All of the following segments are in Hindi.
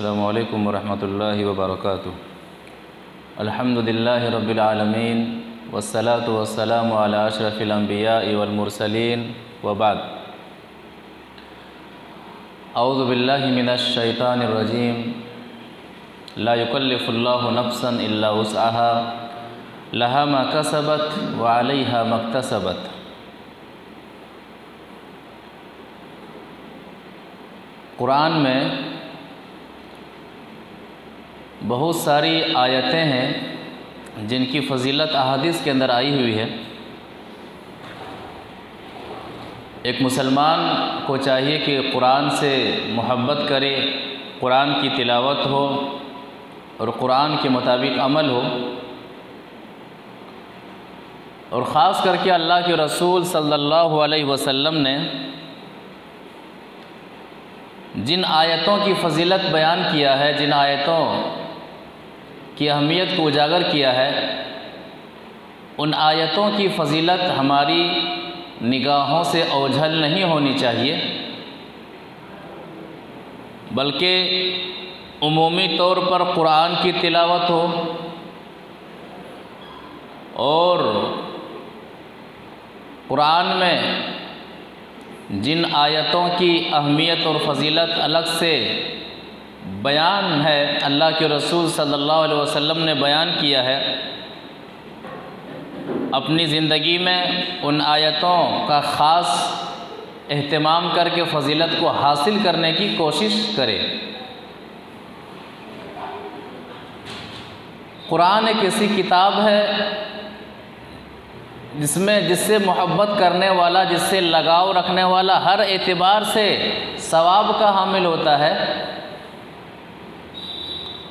अस्सलामु अलैकुम वरहमतुल्लाहि वबरकातुहू। अल्हम्दुलिल्लाहि रब्बिल आलमीन वस्सलातु वस्सलामु अला अशरफिल अंबियाइ वल मुरसलीन व बाद। औज़ु बिल्लाहि मिनश शैतानिर रजीम। ला युकल्लिफुल्लाहु नफ्सन इल्ला वुस्अहा लहा मा कसबत व अलैहा मक्तसबत। कुरान में बहुत सारी आयतें हैं जिनकी फ़जीलत अहादीस के अंदर आई हुई है। एक मुसलमान को चाहिए कि कुरान से मोहब्बत करे, कुरान की तिलावत हो और कुरान के मुताबिक अमल हो। और ख़ास करके अल्लाह के रसूल सल्लल्लाहु अलैहि वसल्लम ने जिन आयतों की फ़जीलत बयान किया है, जिन आयतों की अहमियत को उजागर किया है, उन आयतों की फ़जीलत हमारी निगाहों से ओझल नहीं होनी चाहिए, बल्कि उमूमी तौर पर कुरान की तिलावत हो और कुरान में जिन आयतों की अहमियत और फ़जीलत अलग से बयान है, अल्लाह के रसूल सल्लल्लाहु अलैहि वसल्लम ने बयान किया है, अपनी ज़िंदगी में उन आयतों का ख़ास एहतमाम करके फ़जीलत को हासिल करने की कोशिश करे। कुरान एक ऐसी किताब है जिससे मोहब्बत करने वाला, जिससे लगाव रखने वाला हर एतबार से सवाब का हामिल होता है।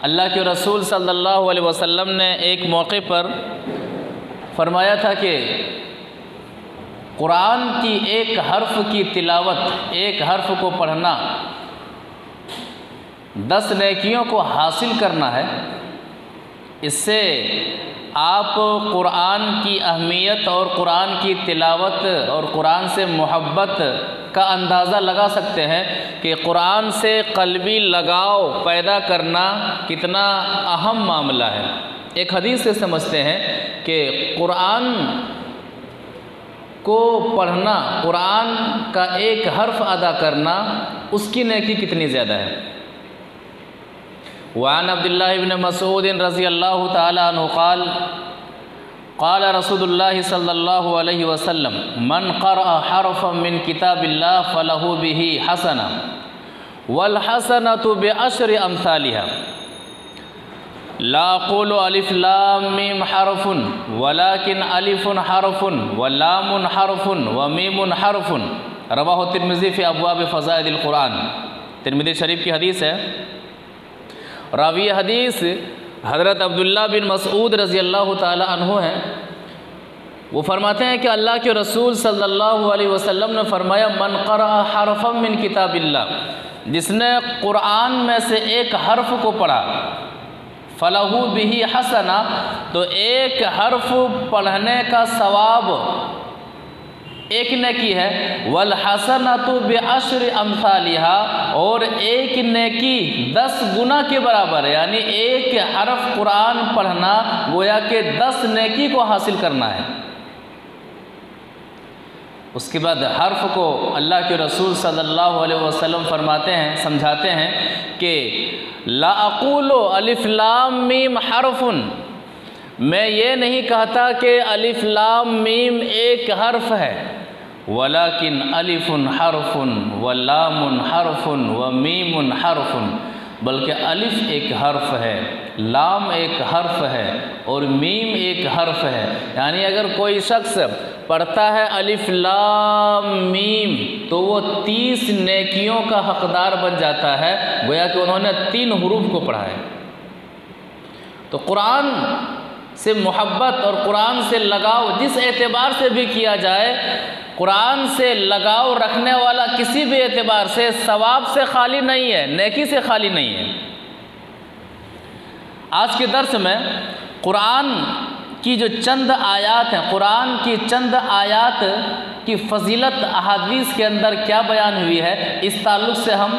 अल्लाह के रसूल सल्लल्लाहु अलैहि वसल्लम ने एक मौके पर फरमाया था कि कुरान की एक हर्फ की तिलावत, एक हर्फ को पढ़ना 10 नेकियों को हासिल करना है। इससे आप कुरान की अहमियत और कुरान की तिलावत और कुरान से मोहब्बत का अंदाज़ा लगा सकते हैं कि कुरान से क़ल्बी लगाव पैदा करना कितना अहम मामला है। एक हदीस से समझते हैं कि कुरान को पढ़ना, कुरान का एक हर्फ अदा करना, उसकी नेकी कितनी ज़्यादा है। वान अब्दुल्लाह इब्न मसूद रज़ियल्लाहु ताला अन्हु क़ाल क़ाल रसूलुल्लाह सल्लल्लाहु अलैहि वसल्लम मन क़रअ हरफ़न मिन किताबिल्लाह फ़लहु बिही हसना वल हसनतु बिअश्रि अम्सालिहा ला अक़ूलु अलिफ़ लाम मीम हरफ़ुन वलाकिन अलिफ़ुन हरफ़ुन व लामुन हरफ़ुन व मीमुन हरफ़ुन। रवाहु तिर्मिज़ी फ़ी अब्वाब फ़ज़ाइलिल कुरान। तिर्मिज़ी शरीफ की हदीस है। रावी हदीस हज़रत अब्दुल्ला बिन मसूद रज़ियल्लाहु ताला अन्हु हैं। वो फरमाते हैं कि अल्लाह के रसूल सल्लल्लाहु अलैहि वसल्लम ने फरमाया मन क़रअ हरफ़न मिन किताबिल्लाह, जिसने कुरान में से एक हर्फ को पढ़ा, फ़लहु बिही हसना, तो एक हर्फ पढ़ने का सवाब एक नेकी है। वल हसनतु बिअश्रि अम्सालिहा, और एक नेकी 10 गुना के बराबर है। यानी एक हर्फ कुरान पढ़ना गोया के 10 नेकी को हासिल करना है। उसके बाद हर्फ को अल्लाह के रसूल सल्लल्लाहु अलैहि वसल्लम फरमाते हैं, समझाते हैं कि ला अक़ूलु अलिफ़ लाम मीम हरफ़ुन, मैं ये नहीं कहता कि अलिफ़ लाम मीम एक हर्फ है, वलाकिन अलिफ़ुन हरफ़ुन व लामुन हरफ़ुन व मीमुन हरफ़ुन, बल्कि अलिफ़ एक हर्फ है, लाम एक हर्फ है और मीम एक हर्फ है। यानी अगर कोई शख्स पढ़ता है अलिफ़ लाम मीम तो वो 30 नेकियों का हकदार बन जाता है, गोया कि उन्होंने 3 हुरूफ को पढ़ा है। तो कुरान से मोहब्बत और कुरान से लगाव जिस एतबार से भी किया जाए, कुरान से लगाव रखने वाला किसी भी एतबार से सवाब से खाली नहीं है, नेकी से खाली नहीं है। आज के दर्स में कुरान की जो चंद आयात हैं, कुरान की चंद आयात की फ़जीलत अहादीस के अंदर क्या बयान हुई है, इस ताल्लुक़ से हम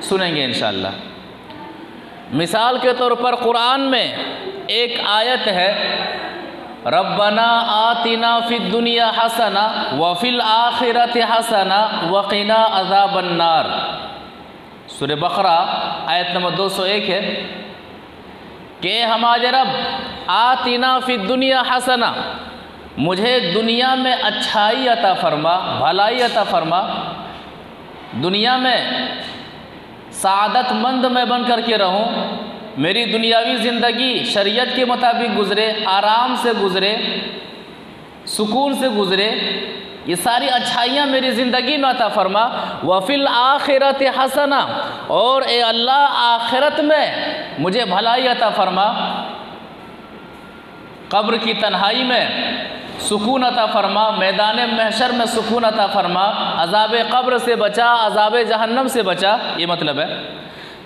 सुनेंगे इंशाअल्लाह। मिसाल के तौर पर कुरान में एक आयत है, रब्बना आतिना फिद दुनिया हसना व फिल आखिरति हसना व क़िना अज़ाबन नार। सूरह बकरा आयत नंबर 201 है कि हमारे रब आतिना फिद दुनिया हसना, मुझे दुनिया में अच्छाई अता फरमा, भलाई अता फरमा, दुनिया में सादतमंद मैं बन कर के रहूँ, मेरी दुनियावी ज़िंदगी शरीयत के मुताबिक गुज़रे, आराम से गुज़रे, सुकून से गुज़रे, ये सारी अच्छाइयाँ मेरी ज़िंदगी में अता फरमा। वफ़िल आखिरत हसना, और ए अल्लाह आखिरत में मुझे भलाई अता फरमा, कब्र की तन्हाई में सुकून अता फरमा, मैदान महशर में सुकून अता फरमा, अज़ाब कब्र से बचा, अज़ाब जहन्नम से बचा, ये मतलब है।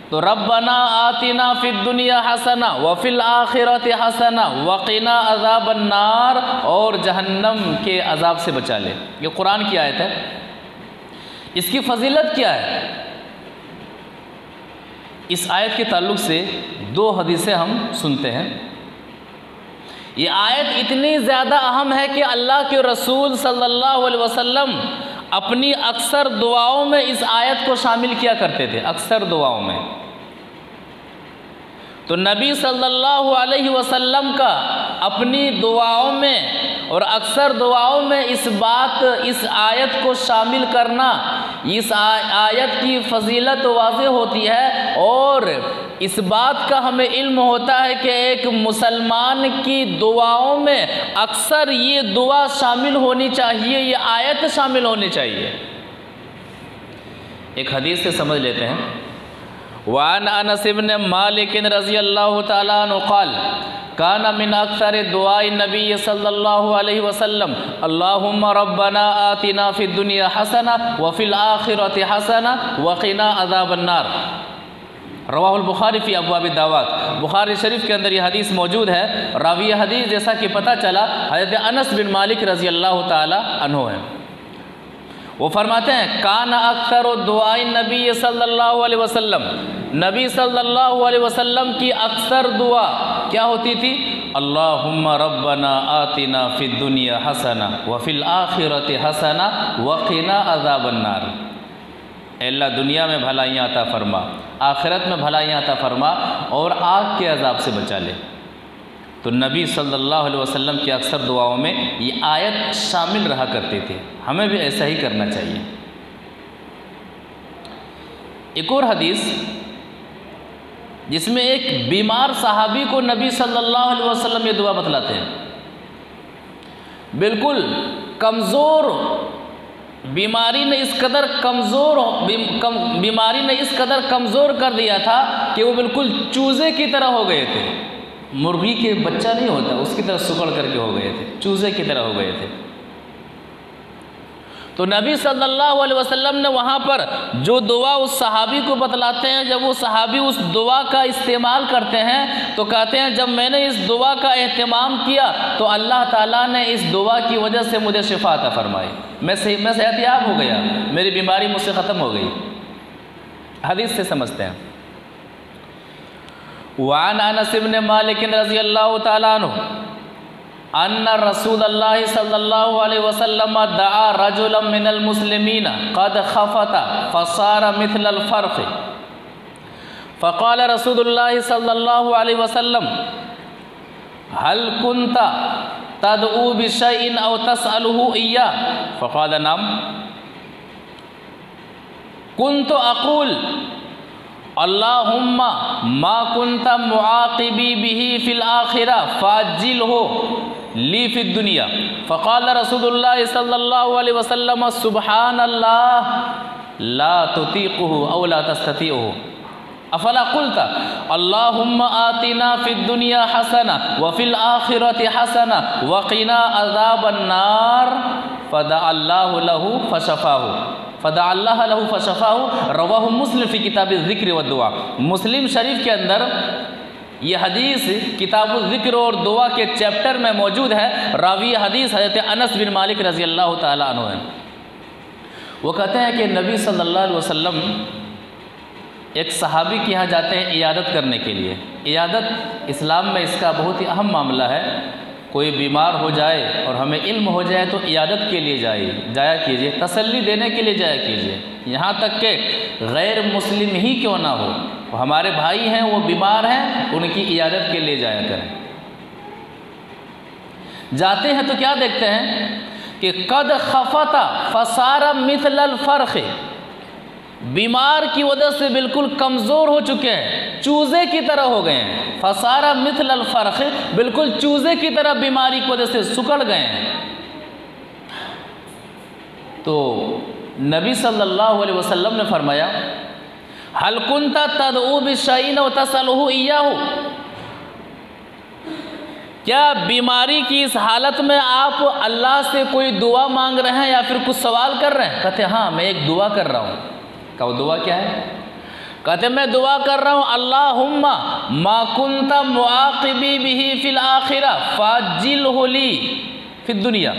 तो रब्बना आतिना फिद दुनिया हसना व फिल आखिरति हसना व क़िना अज़ाबन नार, और जहन्नम के अज़ाब से बचा ले। ये कुरान की आयत है। इसकी फजीलत क्या है? इस आयत के ताल्लुक़ से दो हदीसें हम सुनते हैं। ये आयत इतनी ज़्यादा अहम है कि अल्लाह के रसूल सल्लल्लाहु अलैहि वसल्लम अपनी अक्सर दुआओं में इस आयत को शामिल किया करते थे, अक्सर दुआओं में। तो नबी सल्लल्लाहु अलैहि वसल्लम का अपनी दुआओं में और अक्सर दुआओं में इस आयत को शामिल करना, इस आयत की फजीलत वाज़ेह होती है, और इस बात का हमें इल्म होता है कि एक मुसलमान की दुआओं में अक्सर ये दुआ शामिल होनी चाहिए, ये आयत शामिल होनी चाहिए। एक हदीस से समझ लेते हैं। वान अनस इब्न मालिक रज़ियल्लाहु तआला अन्हु क़ाल काना मिन अक्सर दुआई नबी सल्लल्लाहु अलैहि वसल्लम अल्लाहुम्मा रब्बना आतिना फिद दुनिया हसना व फिल आखिरति हसना व क़िना अज़ाबन नार। रवाहुल बुखारी फ़ी अब्वाब दावत। बुखारी शरीफ के अंदर ये हदीस मौजूद है। रावी हदीस जैसा कि पता चला हज़रत अनस बिन मालिक रज़ियल्लाहु ताला अन्हु हैं। वो फरमाते हैं काना अक्सर दुआई नबी सल्लल्लाहु अलैहि वसल्लम, नबी सल्लल्लाहु अलैहि वसल्लम की अक्सर दुआ क्या होती थी? अल्लाहुम्मा रब्बना आतिना फिद दुनिया हसना व फिल आखिरति हसना व क़िना अज़ाबन नार। अल्लाह दुनिया में भलाइयाँ अता फरमा, आखिरत में भलाइयाँ अता फरमा, और आग के अज़ाब से बचा ले। तो नबी सल्लल्लाहु अलैहि वसल्लम की अक्सर दुआओं में ये आयत शामिल रहा करते थे। हमें भी ऐसा ही करना चाहिए। एक और हदीस जिसमें एक बीमार सहाबी को नबी सल्लल्लाहु अलैहि वसल्लम ये दुआ बतलाते हैं। बिल्कुल कमज़ोर बीमारी ने इस कदर कमज़ोर कर दिया था कि वो बिल्कुल चूज़े की तरह हो गए थे। मुर्गी के बच्चा नहीं होता, उसकी तरह सुकड़ करके हो गए थे, चूज़े की तरह हो गए थे। तो नबी सल्लल्लाहु अलैहि वसल्लम ने वहाँ पर जो दुआ उस सहाबी को बतलाते हैं, जब वो सहाबी उस दुआ का इस्तेमाल करते हैं तो कहते हैं जब मैंने इस दुआ का एहतमाम किया तो अल्लाह ताला ने इस दुआ की वजह से मुझे शिफा अता फरमाई, मैं सेहतयाब हो गया, मेरी बीमारी मुझसे ख़त्म हो गई। हदीस से समझते हैं। वान अनस इब्न मालिक रज़ियल्लाहु ताला अन्हु अन्ना रसूलल्लाह सल्लल्लाहु अलैहि वसल्लम दआ रजुलन मिनल मुस्लिमीन क़द खफ़ता फ़सारा मिथलल फ़र्क़ फ़क़ाल रसूलुल्लाह सल्लल्लाहु अलैहि वसल्लम हल कुन्ता तदऊ बिशैइन औ तसअलुहु इय्या फ़क़ाल नअम कुन्तु अक़ूल अल्लाहुम्मा मा कुन्ता मुआक़िबी बिही फ़िल आख़िरा फ़ाज्जिलहु ली फ़िद दुनिया फ़क़ाल रसूलुल्लाह सल्लल्लाहु अलैहि वसल्लम सुब्हानल्लाह ला तुतीक़ुहु औ ला तस्ततीअहु अफ़ला क़ुल्ता अल्लाहुम्मा आतिना फ़िद दुनिया हसना व फ़िल आख़िरति हसना व क़िना अज़ाबन नार फ़दअल्लाहु लहु फ़शफ़ाहु रवाहु मुस्लिम फ़ी किताब ज़िक्र व दुआ। मुस्लिम शरीफ के अंदर ये हदीस किताब ज़िक्र और दुआ के चैप्टर में मौजूद है। रावी हदीस हज़रत अनस बिन मालिक रज़ियल्लाहु ताला अन्हु हैं। वो कहते हैं कि नबी सल्लल्लाहु अलैहि वसल्लम एक सहाबी के यहाँ जाते हैं इयादत करने के लिए। इयादत इस्लाम में इसका बहुत ही अहम मामला है। कोई बीमार हो जाए और हमें इल्म हो जाए तो इयादत के लिए जाया कीजिए, तसल्ली देने के लिए जाया कीजिए। यहाँ तक कि गैर मुस्लिम ही क्यों ना हो, वो हमारे भाई हैं, वो बीमार हैं, उनकी इयादत के लिए जाया करें। जाते हैं तो क्या देखते हैं कि कद खफता फसारा मिथलल फर्ख, बीमार की वजह से बिल्कुल कमज़ोर हो चुके हैं, चूज़े की तरह हो गए हैं। फसारा मिथलल फर्ख, बिल्कुल चूज़े की तरह बीमारी की वजह से सुकड़ गए हैं। तो नबी सल्लल्लाहु अलैहि वसल्लम ने फरमाया, हल कुंता तदऊ बिशैइन व तसलहु इय्याहु, क्या बीमारी की इस हालत में आप अल्लाह से कोई दुआ मांग रहे हैं या फिर कुछ सवाल कर रहे हैं? कहते हाँ, मैं एक दुआ कर रहा हूँ। क्या वो दुआ क्या है? कहते मैं दुआ कर रहा हूँ, अल्लाहुम्मा मा कुंता मुआक़िबी बिही फिल आखिरा फाजिलहु ली फिद दुनिया।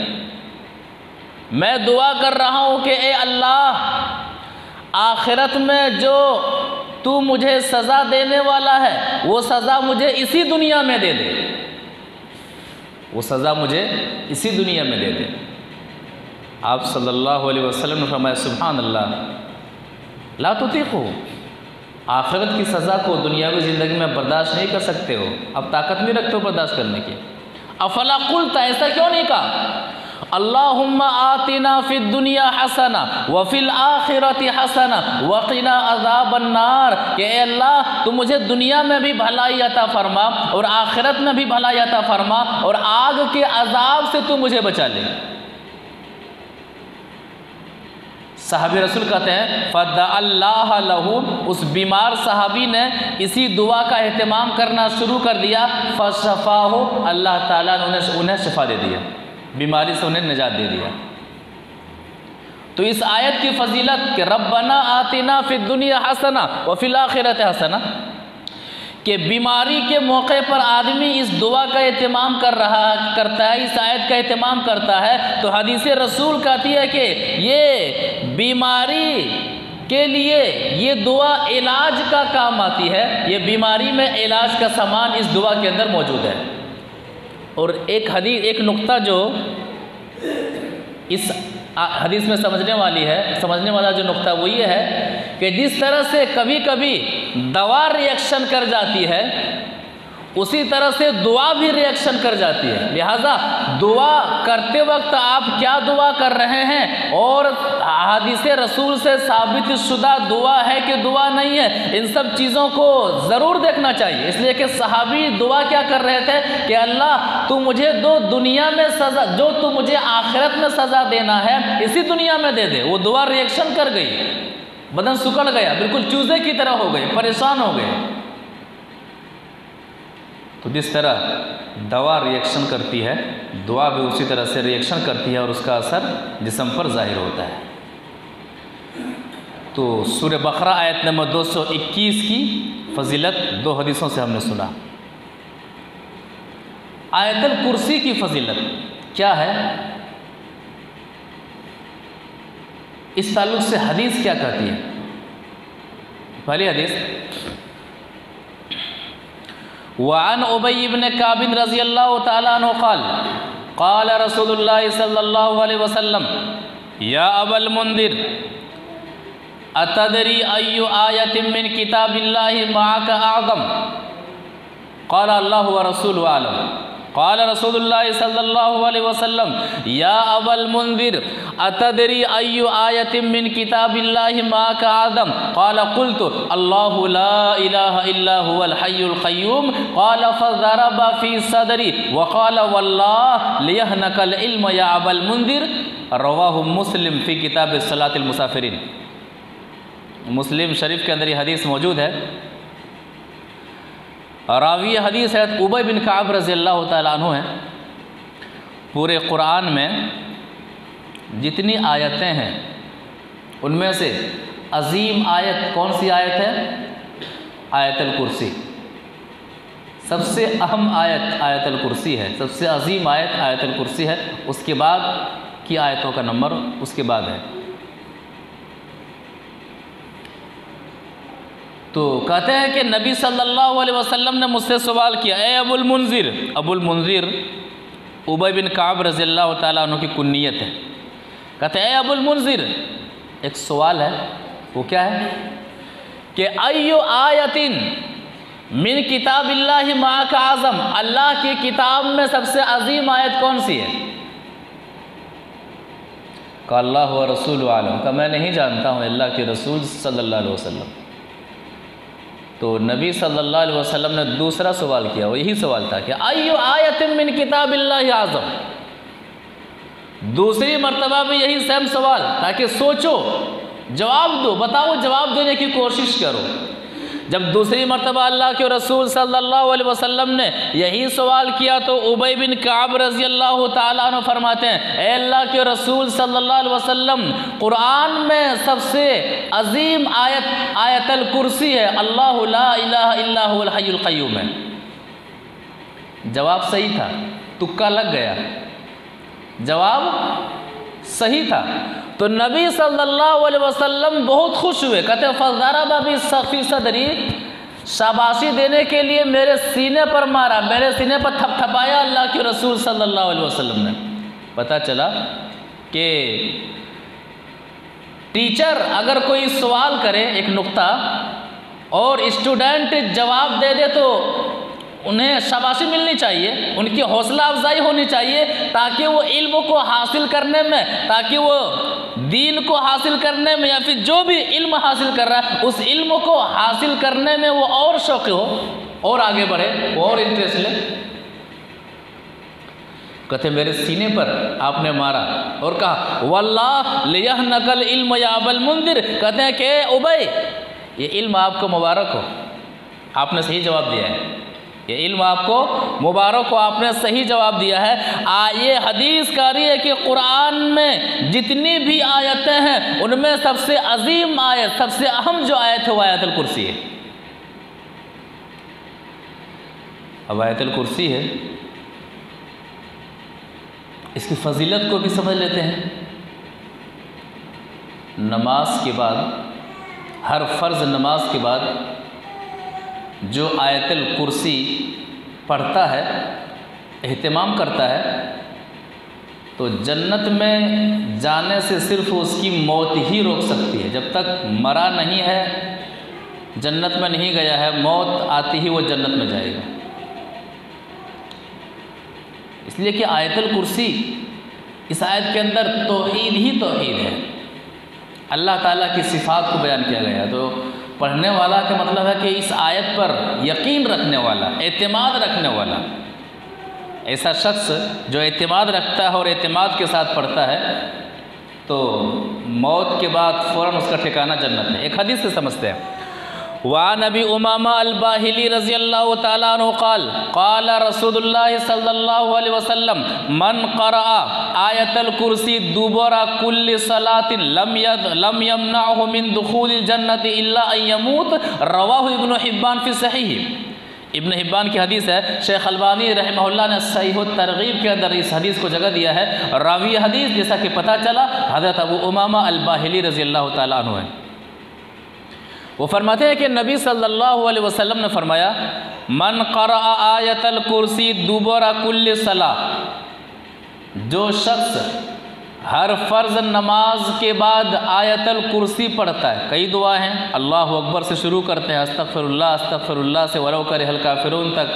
मैं दुआ कर रहा हूँ कि ए अल्लाह, आखिरत में जो तू मुझे सज़ा देने वाला है वो सज़ा मुझे इसी दुनिया में दे दे, वो सज़ा मुझे इसी दुनिया में दे दे। आप सल्लल्लाहु अलैहि वसल्लम ने फरमाया, सुभान अल्लाह, ला तुतीक़ू, आखिरत की सज़ा को दुनियावी ज़िंदगी में बर्दाश्त नहीं कर सकते हो, अब ताकत नहीं रखते हो बर्दाश्त करने की। अफला कुल्ता, ऐसा क्यों नहीं कहा? अल्लाहुम्मा आतिना फिद दुनिया हसना व फिल आखिरति हसना व क़िना अज़ाबन नार, कि ए अल्लाह तू मुझे दुनिया में भी भलाई अता फरमा और आखिरत में भी भलाई अता फरमा और आग के अजाब से तू मुझे बचा ले। साहबी रसूल कहते हैं, फ़दअल्लाह लहू, उस बीमार साहबी ने इसी दुआ का एहतमाम करना शुरू कर दिया। फ़शफ़ाहु, अल्लाह ताला ने उन्हें शिफा दे दिया, बीमारी से उन्हें निजात दे दिया। तो इस आयत की फजीलत कि रब्बना आतिना फिद दुनिया हसना व फिल आखिरत हसना, कि बीमारी के मौके पर आदमी इस दुआ का एहतमाम करता है, इस आयत का एहतमाम करता है, तो हदीस रसूल कहती है कि ये बीमारी के लिए ये दुआ इलाज का काम आती है, ये बीमारी में इलाज का सामान इस दुआ के अंदर मौजूद है। और एक नुक्ता जो इस हदीस में समझने वाला जो नुक्ता वो ये है कि जिस तरह से कभी कभी दवा रिएक्शन कर जाती है, उसी तरह से दुआ भी रिएक्शन कर जाती है। लिहाजा दुआ करते वक्त आप क्या दुआ कर रहे हैं और हदीस रसूल से साबित शुदा दुआ है कि दुआ नहीं है, इन सब चीज़ों को ज़रूर देखना चाहिए। इसलिए कि सहाबी दुआ क्या कर रहे थे कि अल्लाह तू मुझे दो दुनिया में सज़ा, जो तू मुझे आखिरत में सज़ा देना है इसी दुनिया में दे दे। वो दुआ रिएक्शन कर गई, बदन सुकड़ गया, बिल्कुल चूजे की तरह हो गए, परेशान हो गए। तो जिस तरह दवा रिएक्शन करती है, दुआ भी उसी तरह से रिएक्शन करती है और उसका असर जिस्म पर जाहिर होता है। तो सूरह बकरा आयत नंबर 221 की फजीलत दो हदीसों से हमने सुना। आयतुल कुर्सी की फजीलत क्या है, इस ताल्लुक से हदीस क्या कहती है? पहली हदीस, वअन उबई इब्न काब रज़ियल्लाहु तआला अन्हु क़ाल क़ाल रसूलुल्लाह सल्लल्लाहु अलैहि वसल्लम या अबल मुंदिर अतदरी अय्यु आयतिन मिन किताबिल्लाहि मअका अअज़म क़ाल अल्लाहु व रसूलुहु आलम क़ाल रसूलुल्लाह सल्लल्लाहु अलैहि वसल्लम या अबल मुंदिर अतदरी अय्यु आयतिन मिन किताबिल्लाहि मअका अअज़म क़ाल क़ुल्तु अल्लाहु ला इलाहा इल्ला हुवल हय्युल क़य्यूम क़ाल फ़ज़रबा फ़ी सदरी व क़ाल वल्लाह लियहनकल इल्म या अबल मुंदिर। रवाहु मुस्लिम फ़ी किताब सलातिल मुसाफ़िरीन। मुस्लिम शरीफ के अंदर ये हदीस मौजूद है। रावी हदीस है उबई बिन काब रज़ियल्लाहु तआला अन्हु हैं। पूरे कुरान में जितनी आयतें हैं उनमें से अजीम आयत कौन सी आयत है? आयतुल कुर्सी। सबसे अहम आयत आयतुल कुर्सी है, सबसे अजीम आयत आयतुल कुर्सी है। उसके बाद की आयतों का नंबर उसके बाद है। तो कहते हैं कि नबी सल्लल्लाहु अलैहि वसल्लम ने मुझसे सवाल किया, ए अबुल मुंजिर। अबुल मुंजिर उबय बिन काब रज़ियल्लाहु ताला अन्हु की कुन्नियत है। कहते हैं, ए अबुल मुंजिर, एक सवाल है, वो क्या है कि अय्यु आयतिन मिन किताबिल्लाहि मा का आज़म, अल्लाह की किताब में सबसे अजीम आयत कौन सी है? का अल्लाह व रसूल आलम, का मैं नहीं जानता हूँ, अल्लाह के रसूल सल्लल्लाहु अलैहि वसल्लम। तो नबी सल्लल्लाहु अलैहि वसल्लम ने दूसरा सवाल किया, वो यही सवाल था कि अय्यु आयतिन मिन किताबिल्लाहि आज़म। दूसरी मर्तबा भी यही सेम सवाल, ताकि सोचो, जवाब दो, बताओ, जवाब देने की कोशिश करो। जब दूसरी मर्तबा अल्लाह के रसूल सल्लल्लाहु अलैहि वसल्लम ने यही सवाल किया तो उबय बिन काब रज़ियल्लाहु ताला अन्हु फरमाते हैं, ए अल्लाह के रसूल सल्लल्लाहु अलैहि वसल्लम, कुरान में सबसे अजीम आयत आयतल कुर्सी है, अल्लाहु ला इलाहा इल्ला हुवल हय्युल क़य्यूम है। जवाब सही था, तुक्का लग गया, जवाब सही था। तो नबी सल्लल्लाहु अलैहि वसल्लम बहुत खुश हुए। कहते फ़ज़रबा बिस्सफ़ी सदरी, शाबाशी देने के लिए मेरे सीने पर मारा, मेरे सीने पर थपथपाया अल्लाह के रसूल सल्लल्लाहु अलैहि वसल्लम ने। पता चला कि टीचर अगर कोई सवाल करे एक नुक्ता और स्टूडेंट जवाब दे दे तो उन्हें शाबाशी मिलनी चाहिए, उनकी हौसला अफजाई होनी चाहिए, ताकि वो इल्म को हासिल करने में, ताकि वो दीन को हासिल करने में या फिर जो भी इल्म हासिल कर रहा है उस इल्म को हासिल करने में वो और शौक़ हो और आगे बढ़े, वो और इंटरेस्ट ले। कहते मेरे सीने पर आपने मारा और कहा वल्लाह लियहनकल इल्म या अबल मुंदिर। कहते हैं कि उबय, ये इल्म आपको मुबारक हो, आपने सही जवाब दिया है, ये इल्म आपको मुबारक हो, आपने सही जवाब दिया है। ये हदीस कह रही है कि कुरान में जितनी भी आयतें हैं उनमें सबसे अजीम आयत, सबसे अहम जो आयत है वो आयतुल कुर्सी है। अब आयतुल कुर्सी है, इसकी फजीलत को भी समझ लेते हैं। नमाज के बाद, हर फ़र्ज़ नमाज के बाद जो आयतुल कुर्सी पढ़ता है, एहतिमाम करता है, तो जन्नत में जाने से सिर्फ उसकी मौत ही रोक सकती है। जब तक मरा नहीं है, जन्नत में नहीं गया है, मौत आती ही वो जन्नत में जाएगा। इसलिए कि आयतुल कुर्सी, इस आयत के अंदर तौहीद ही तौहीद है, अल्लाह ताला की सिफ़ात को बयान किया गया। तो पढ़ने वाला का मतलब है कि इस आयत पर यकीन रखने वाला, एतमाद रखने वाला, ऐसा शख्स जो एतमाद रखता है और एतमाद के साथ पढ़ता है तो मौत के बाद फ़ौरन उसका ठिकाना जन्नत है। एक हदीस से समझते हैं, वा नबी उमामा अल-बाहिली रज़ियल्लाहु ताला अन्हु क़ाल क़ाल रसूलुल्लाह सल्लल्लाहु अलैहि वसल्लम मन क़रअ आयतल कुर्सी दुबरा कुल्ली सलातिन लम यमनअहु मिन दुख़ूलिल जन्नति इल्ला अन यमूत। रवाहु इब्न हिब्बान फ़ी सहीह। इब्न हिब्बान की हदीस है। शेख अलबानी रहमहुल्लाह ने सहीह तरगीब के अंदर इस हदीस को जगह दिया है। रावी हदीस जैसा कि पता चला हज़रत अबू उमामा अल-बाहिली रज़ियल्लाहु ताला अन्हु है। वो फरमाते हैं कि नबी सल्लल्लाहु अलैहि वसल्लम ने फरमाया मन क़रअ आयतल कुर्सी दुबरा कुल्ली सलाह, जो शख्स हर फ़र्ज़ नमाज के बाद आयतल कुर्सी पढ़ता है। कई दुआ हैं, अल्लाहु अकबर से शुरू करते हैं, अस्तग़फ़िरुल्लाह से वलौ करिहल काफ़िरून तक,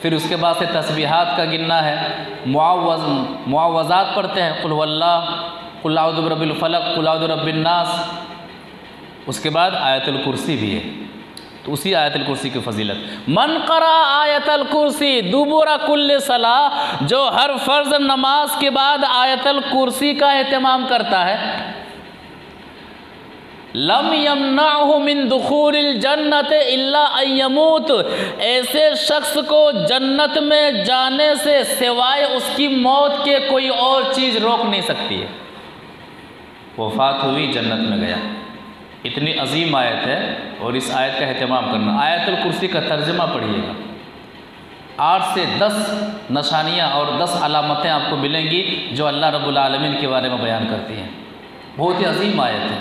फिर उसके बाद से तस्बीहात का गिनना है, मुआवज़ात पढ़ते हैं, कुल हुवल्लाह, कुल अऊज़ु बिरब्बिल फ़लक़, कुल अऊज़ु बिरब्बिन नास, उसके बाद आयतुल कुर्सी भी है। तो उसी आयतुल कुर्सी की फजीलत, मन क़रा आयतुल कुर्सी दुबुरा कुल्ले सलाह, जो हर फ़र्ज़ नमाज के बाद आयतुल कुर्सी का एहतमाम करता है, लम यमनअहु मिन दुख़ूलिल जन्नत इल्ला अन यमूत, ऐसे शख्स को जन्नत में जाने से सिवाय उसकी मौत के कोई और चीज़ रोक नहीं सकती है। वफ़ात हुई, जन्नत में गया। इतनी अजीम आयत है और इस आयत का एहतमाम करना। आयतुल कुर्सी का तर्जमा पढ़िएगा, 8 से 10 निशानियाँ और 10 अलामतें आपको मिलेंगी जो अल्लाह रब्बुल आलमीन के बारे में बयान करती हैं। बहुत ही अजीम आयत है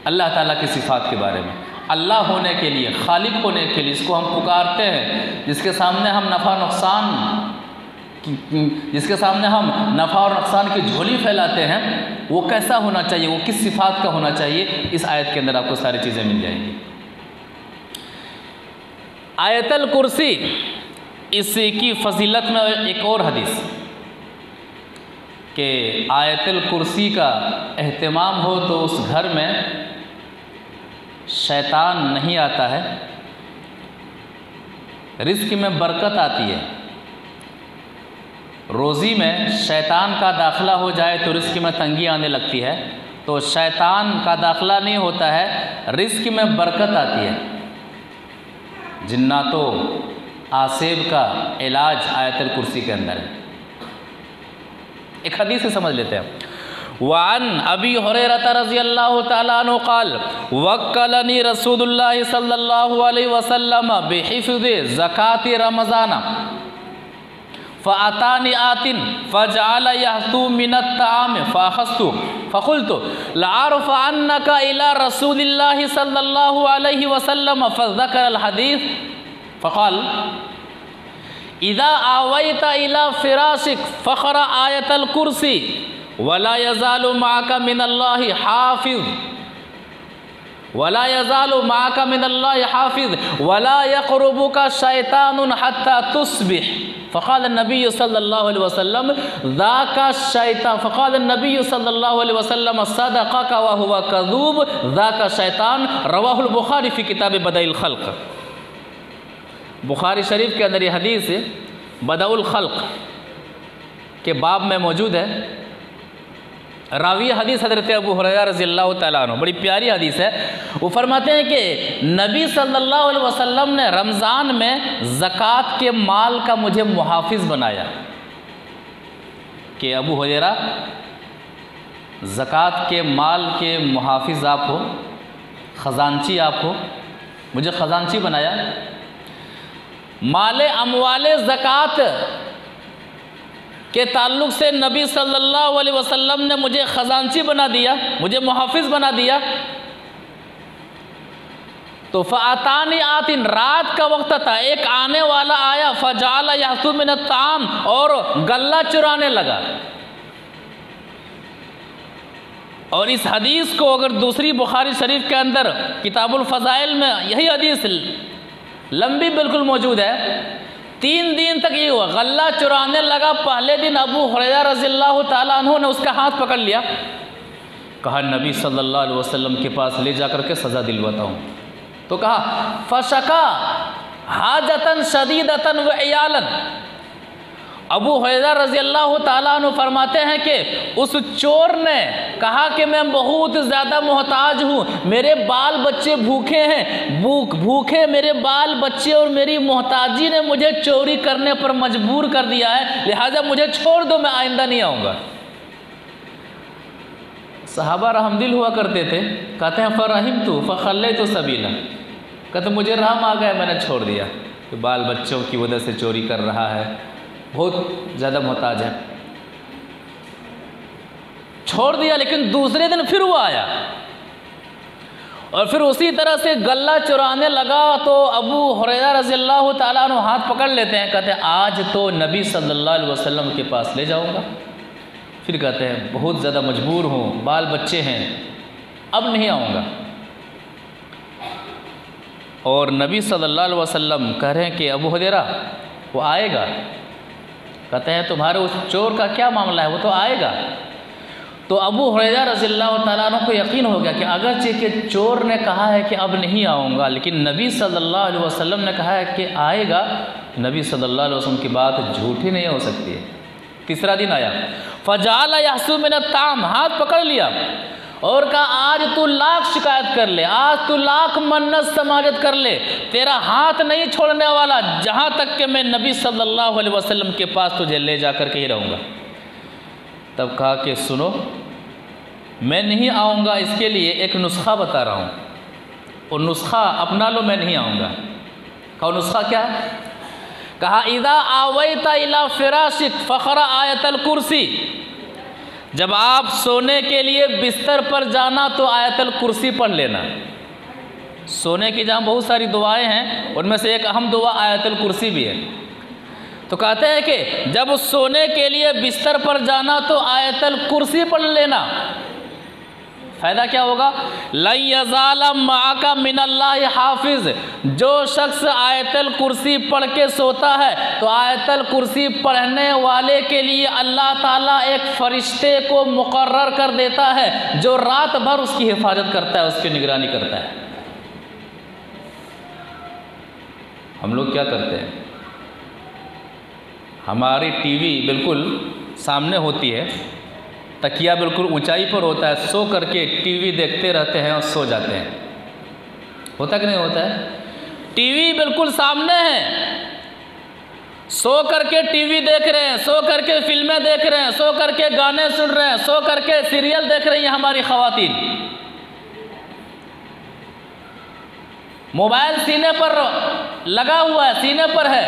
अल्लाह ताला की सिफ़ात के बारे में। अल्लाह होने के लिए, खालिक होने के लिए, इसको हम पुकारते हैं, जिसके सामने हम नफ़ा और नुकसान की झोली फैलाते हैं, वो कैसा होना चाहिए, वो किस सिफात का होना चाहिए, इस आयत के अंदर आपको सारी चीज़ें मिल जाएंगी। आयतल कुर्सी, इसकी फजीलत में एक और हदीस कि आयतल कुर्सी का एहतमाम हो तो उस घर में शैतान नहीं आता है, रिज़्क़ में बरकत आती है। रोज़ी में शैतान का दाखिला हो जाए तो रिज़्क़ में तंगी आने लगती है, तो शैतान का दाखिला नहीं होता है, रिज़्क़ में बरकत आती है। जिन्नातो आसेब का इलाज आयतल कुर्सी के अंदर है। एक हदीस से समझ लेते हैं। वान अबी हुरैरा रज़ियल्लाहु तआला अन्हु क़ाल वक्कलनी रसूलुल्लाह सल्लल्लाहु अलैहि वसल्लम बिहिफ़्ज़ि ज़काति रमज़ान फ़अतानी आतिन फ़जअल यहतु मिनत ताम फ़अख़ज़तु फ़क़ुल्तु लअरफ़अन्नका इला रसूलिल्लाह सल्लल्लाहु अलैहि वसल्लम फ़ज़करल हदीस फ़क़ाल इज़ा आवैता इला फ़िराशिक फ़क़रा आयतल कुर्सी वला यज़ालु माका मिनल्लाहि हाफ़िज़ वला यज़ालु माका मिनल्लाहि हाफ़िज़ वला यक़रुबुका शैतानुन हत्ता तुस्बिह फ़क़ाल नबी सल्लल्लाहु अलैहि वसल्लम ज़ाका शैतान फ़क़ाल नबी सल्लल्लाहु अलैहि वसल्लम सदक़का व हुवा कज़ूब ज़ाका शैतान रवाहुल बुखारी फ़ी किताब बदइल खल्क़। बुखारी शरीफ के अंदर ये हदीस बदउल खल्क़ के बाब में मौजूद है। रावी हदीस हज़रत अबू हुरैरा रज़ियल्लाहु तआला अन्हु, बड़ी प्यारी हदीस है। वो फरमाते हैं कि नबी सल्लल्लाहु अलैहि वसल्लम ने रमज़ान में ज़कात के माल का मुझे मुहाफ़िज़ बनाया कि अबू हुरैरा ज़कात के माल के मुहाफ़िज़ आप हो, ख़ज़ानची आप हो, मुझे ख़ज़ानची बनाया। माले अमवाले ज़कात के ताल्लुक़ से नबी सल्लल्लाहु अलैहि वसल्लम ने मुझे ख़ज़ानची बना दिया, मुझे मुहाफ़िज़ बना दिया। तो फ़अतानी आतिन, रात का वक्त था, एक आने वाला आया, फ़जअल यहतु मिनत ताम, और गल्ला चुराने लगा। और इस हदीस को अगर दूसरी बुखारी शरीफ के अंदर किताबुल फ़ज़ाइल में यही हदीस लंबी बिल्कुल मौजूद है। 3 दिन तक ये हुआ, गल्ला चुराने लगा। पहले दिन अबू हुरैरा रज़ियल्लाहु तआला अन्हु ने उसका हाथ पकड़ लिया, कहा नबी सल्लल्लाहु अलैहि वसल्लम के पास ले जा करके सज़ा दिलवाता हूँ। तो कहा फ़शका हाजतन शदीदतन व इयालन। अबू हुरैरा रज़ियल्लाहु तआला अन्हु फरमाते हैं कि उस चोर ने कहा कि मैं बहुत ज़्यादा मोहताज हूँ, मेरे बाल बच्चे भूखे हैं, भूखे मेरे बाल बच्चे और मेरी मोहताजी ने मुझे चोरी करने पर मजबूर कर दिया है, लिहाजा मुझे छोड़ दो, मैं आइंदा नहीं आऊँगा। सहाबा रहमदिल हुआ करते थे, कहते हैं फ़रहिमतु फ़ख़ल्लैतु सबीला, कहते मुझे रहम आ गया, मैंने छोड़ दिया कि बाल बच्चों की वजह से चोरी कर रहा है, बहुत ज़्यादा मोहताज है, छोड़ दिया। लेकिन दूसरे दिन फिर वो आया और फिर उसी तरह से गल्ला चुराने लगा। तो अबू हुरैरा रज़ियल्लाहु तआला अन्हु हाथ पकड़ लेते हैं, कहते हैं आज तो नबी सल्लल्लाहु अलैहि वसल्लम के पास ले जाऊंगा। फिर कहते हैं बहुत ज़्यादा मजबूर हूँ, बाल बच्चे हैं, अब नहीं आऊँगा। और नबी सल्लल्लाहु अलैहि वसल्लम कह रहे हैं कि अबू हुरैरा वो आएगा। कहते हैं तुम्हारे उस चोर का क्या मामला है, वो तो आएगा। तो अबू हुरैरा रज़ियल्लाहु तआला अन्हु को यकीन हो गया कि अगरचे कि चोर ने कहा है कि अब नहीं आऊँगा, लेकिन नबी सल्लल्लाहु अलैहि वसल्लम ने कहा है कि आएगा, नबी सल्लल्लाहु अलैहि वसल्लम की बात झूठी नहीं हो सकती है। तीसरा दिन आया, फ़जअल यहसु मिनत ताम, हाथ पकड़ लिया और कहा आज तू लाख शिकायत कर ले, आज तू लाख मन्नत समाजत कर ले, तेरा हाथ नहीं छोड़ने वाला जहाँ तक कि मैं नबी सल्लल्लाहु अलैहि वसल्लम के पास तुझे ले जा कर के ही रहूँगा। तब कहा कि सुनो, मैं नहीं आऊँगा, इसके लिए एक नुस्खा बता रहा हूँ, और नुस्खा अपना लो, मैं नहीं आऊँगा। कहा नुस्खा क्या है? कहा इज़ा आवैता इला फ़िराशिक फ़क़रा आयतल कुर्सी, जब आप सोने के लिए बिस्तर पर जाना तो आयतल कुर्सी पढ़ लेना। सोने की जहाँ बहुत सारी दुआएं हैं, उनमें से एक अहम दुआ आयतुल कुर्सी भी है। तो कहते हैं कि जब सोने के लिए बिस्तर पर जाना तो आयतुल कुर्सी पढ़ लेना। फ़ायदा क्या होगा? लन यज़ाला माका मिनल्लाहि हाफिज़, जो शख्स आयतुल कुर्सी पढ़ के सोता है तो आयतुल कुर्सी पढ़ने वाले के लिए अल्लाह ताला एक फ़रिश्ते को मुकर्रर कर देता है जो रात भर उसकी हिफाजत करता है, उसकी निगरानी करता है। हम लोग क्या करते हैं? हमारी टीवी बिल्कुल सामने होती है, तकिया बिल्कुल ऊंचाई पर होता है, सो करके टीवी देखते रहते हैं और सो जाते हैं। होता कि नहीं होता है? टीवी बिल्कुल सामने है, सो करके टीवी देख रहे हैं, सो करके फिल्में देख रहे हैं, सो करके गाने सुन रहे हैं, सो करके सीरियल देख रही हैं हमारी ख़वातीन। मोबाइल सीने पर लगा हुआ है, सीने पर है,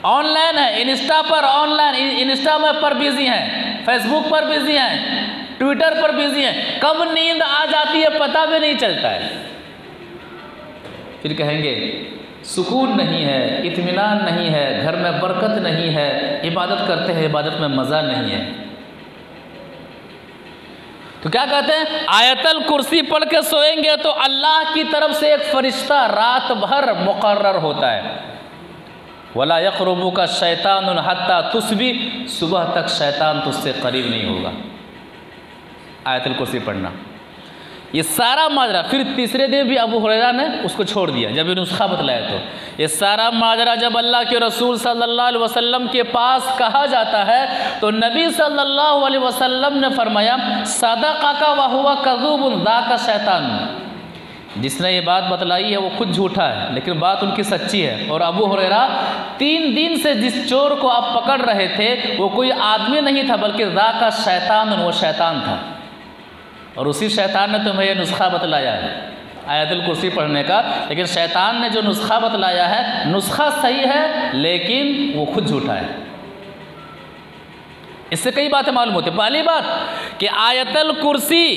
ऑनलाइन है, इंस्टा पर ऑनलाइन, इंस्टा में पर बिजी हैं, फेसबुक पर बिजी हैं, ट्विटर पर बिजी हैं। कब नींद आ जाती है पता भी नहीं चलता है। फिर कहेंगे सुकून नहीं है, इत्मीनान नहीं है, घर में बरकत नहीं है, इबादत करते हैं इबादत में मज़ा नहीं है। तो क्या कहते हैं? आयतुल कुर्सी पढ़ के सोएंगे तो अल्लाह की तरफ से एक फरिश्ता रात भर मुकर्रर होता है। वला यक़रबु का शैतान हत्ता तुस्बी, सुबह तक शैतान तुझसे करीब नहीं होगा। आयतुल कुर्सी पढ़ना, ये सारा माजरा। फिर तीसरे दिन भी अबू हुरैरा ने उसको छोड़ दिया जब ये नुस्खा बतलाया। तो ये सारा माजरा जब अल्लाह के रसूल सल्लल्लाहु अलैहि वसल्लम के पास कहा जाता है तो नबी सल्लल्लाहु अलैहि वसल्लम ने फरमाया सदक़का व हुवा कज़ूबुन ज़ाका शैतान। जिसने ये बात बतलाई है वो खुद झूठा है, लेकिन बात उनकी सच्ची है। और अबू हुरैरा 3 दिन से जिस चोर को आप पकड़ रहे थे वो कोई आदमी नहीं था बल्कि ज़ाका शैतान, वो शैतान था। और उसी शैतान ने तुम्हें ये नुस्खा बतलाया है आयतुल कुर्सी पढ़ने का। लेकिन शैतान ने जो नुस्खा बतलाया है, नुस्खा सही है लेकिन वो खुद झूठा है। इससे कई बातें मालूम होती। पहली बात कि आयतुल कुर्सी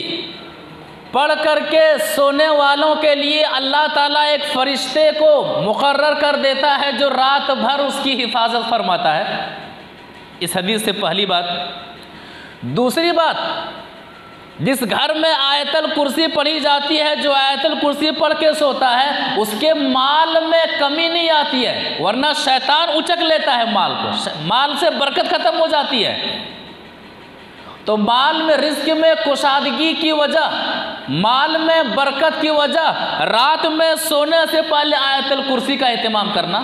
पढ़ करके सोने वालों के लिए अल्लाह ताला एक फरिश्ते को मुकर्रर कर देता है जो रात भर उसकी हिफाजत फरमाता है। इस हदीस से पहली बात। दूसरी बात, जिस घर में आयतुल कुर्सी पढ़ी जाती है, जो आयतुल कुर्सी पढ़ के सोता है, उसके माल में कमी नहीं आती है, वरना शैतान उचक लेता है माल को, माल से बरकत खत्म हो जाती है। तो माल में रिस्क में कुशादगी की वजह, माल में बरकत की वजह रात में सोने से पहले आयतुल कुर्सी का एहतमाम करना।